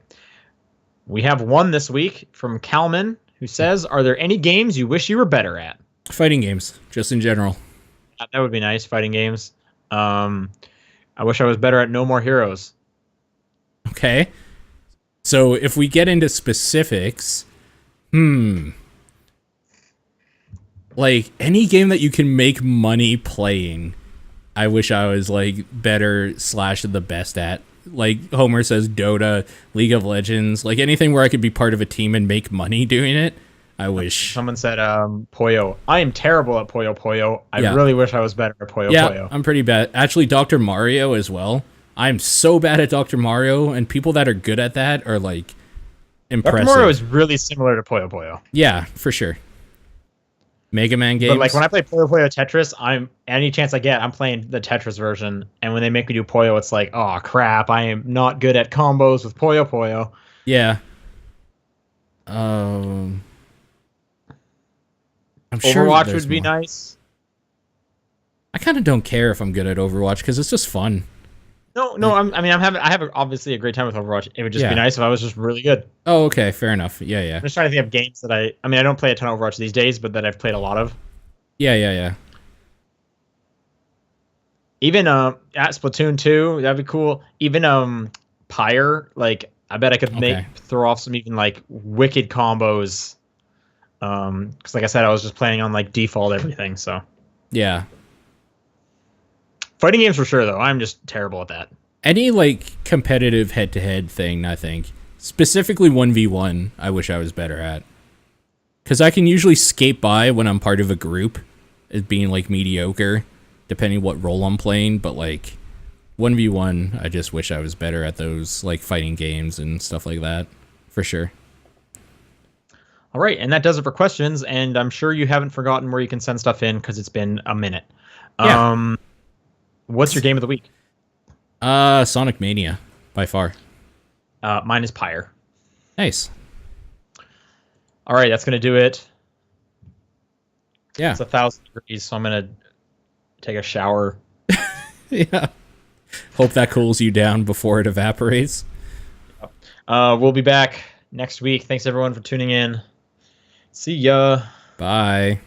We have one this week from Kalman, who says, are there any games you wish you were better at? Fighting games, just in general. That would be nice, fighting games. I wish I was better at No More Heroes. Okay. So if we get into specifics, like any game that you can make money playing, I wish I was like better / the best at. Like Homer says, Dota, League of Legends, like anything where I could be part of a team and make money doing it. I wish. Someone said Puyo. I am terrible at Puyo Puyo. I really wish I was better at Puyo Puyo. I'm pretty bad. Actually, Dr. Mario as well. I'm so bad at Dr. Mario, and people that are good at that are like impressive. Dr. Mario is really similar to Puyo Puyo. Yeah, for sure. Mega Man games. But like when I play Puyo Puyo Tetris, any chance I get, I'm playing the Tetris version. And when they make me do Puyo, it's like, oh crap, I am not good at combos with Puyo Puyo. Yeah. I'm sure Overwatch would be nice. I kind of don't care if I'm good at Overwatch because it's just fun. No. I have obviously a great time with Overwatch. It would just be nice if I was just really good. Oh, okay, fair enough. Yeah. I'm just trying to think of games that I don't play a ton of Overwatch these days, but that I've played a lot of. Yeah. Even at Splatoon 2, that'd be cool. Even Pyre, like I bet I could throw off some even like wicked combos. Because like I said, I was just playing on like default everything. So yeah. Fighting games for sure, though. I'm just terrible at that. Any, like, competitive head-to-head thing, I think. Specifically 1v1, I wish I was better at. Because I can usually skate by when I'm part of a group as being, like, mediocre, depending what role I'm playing. But, like, 1v1, I just wish I was better at those, like, fighting games and stuff like that. For sure. All right, and that does it for questions. And I'm sure you haven't forgotten where you can send stuff in because it's been a minute. Yeah. What's your game of the week? Sonic Mania, by far. Mine is Pyre. Nice. All right, that's going to do it. Yeah. It's 1,000 degrees, so I'm going to take a shower. Yeah. Hope that cools you down before it evaporates. We'll be back next week. Thanks, everyone, for tuning in. See ya. Bye.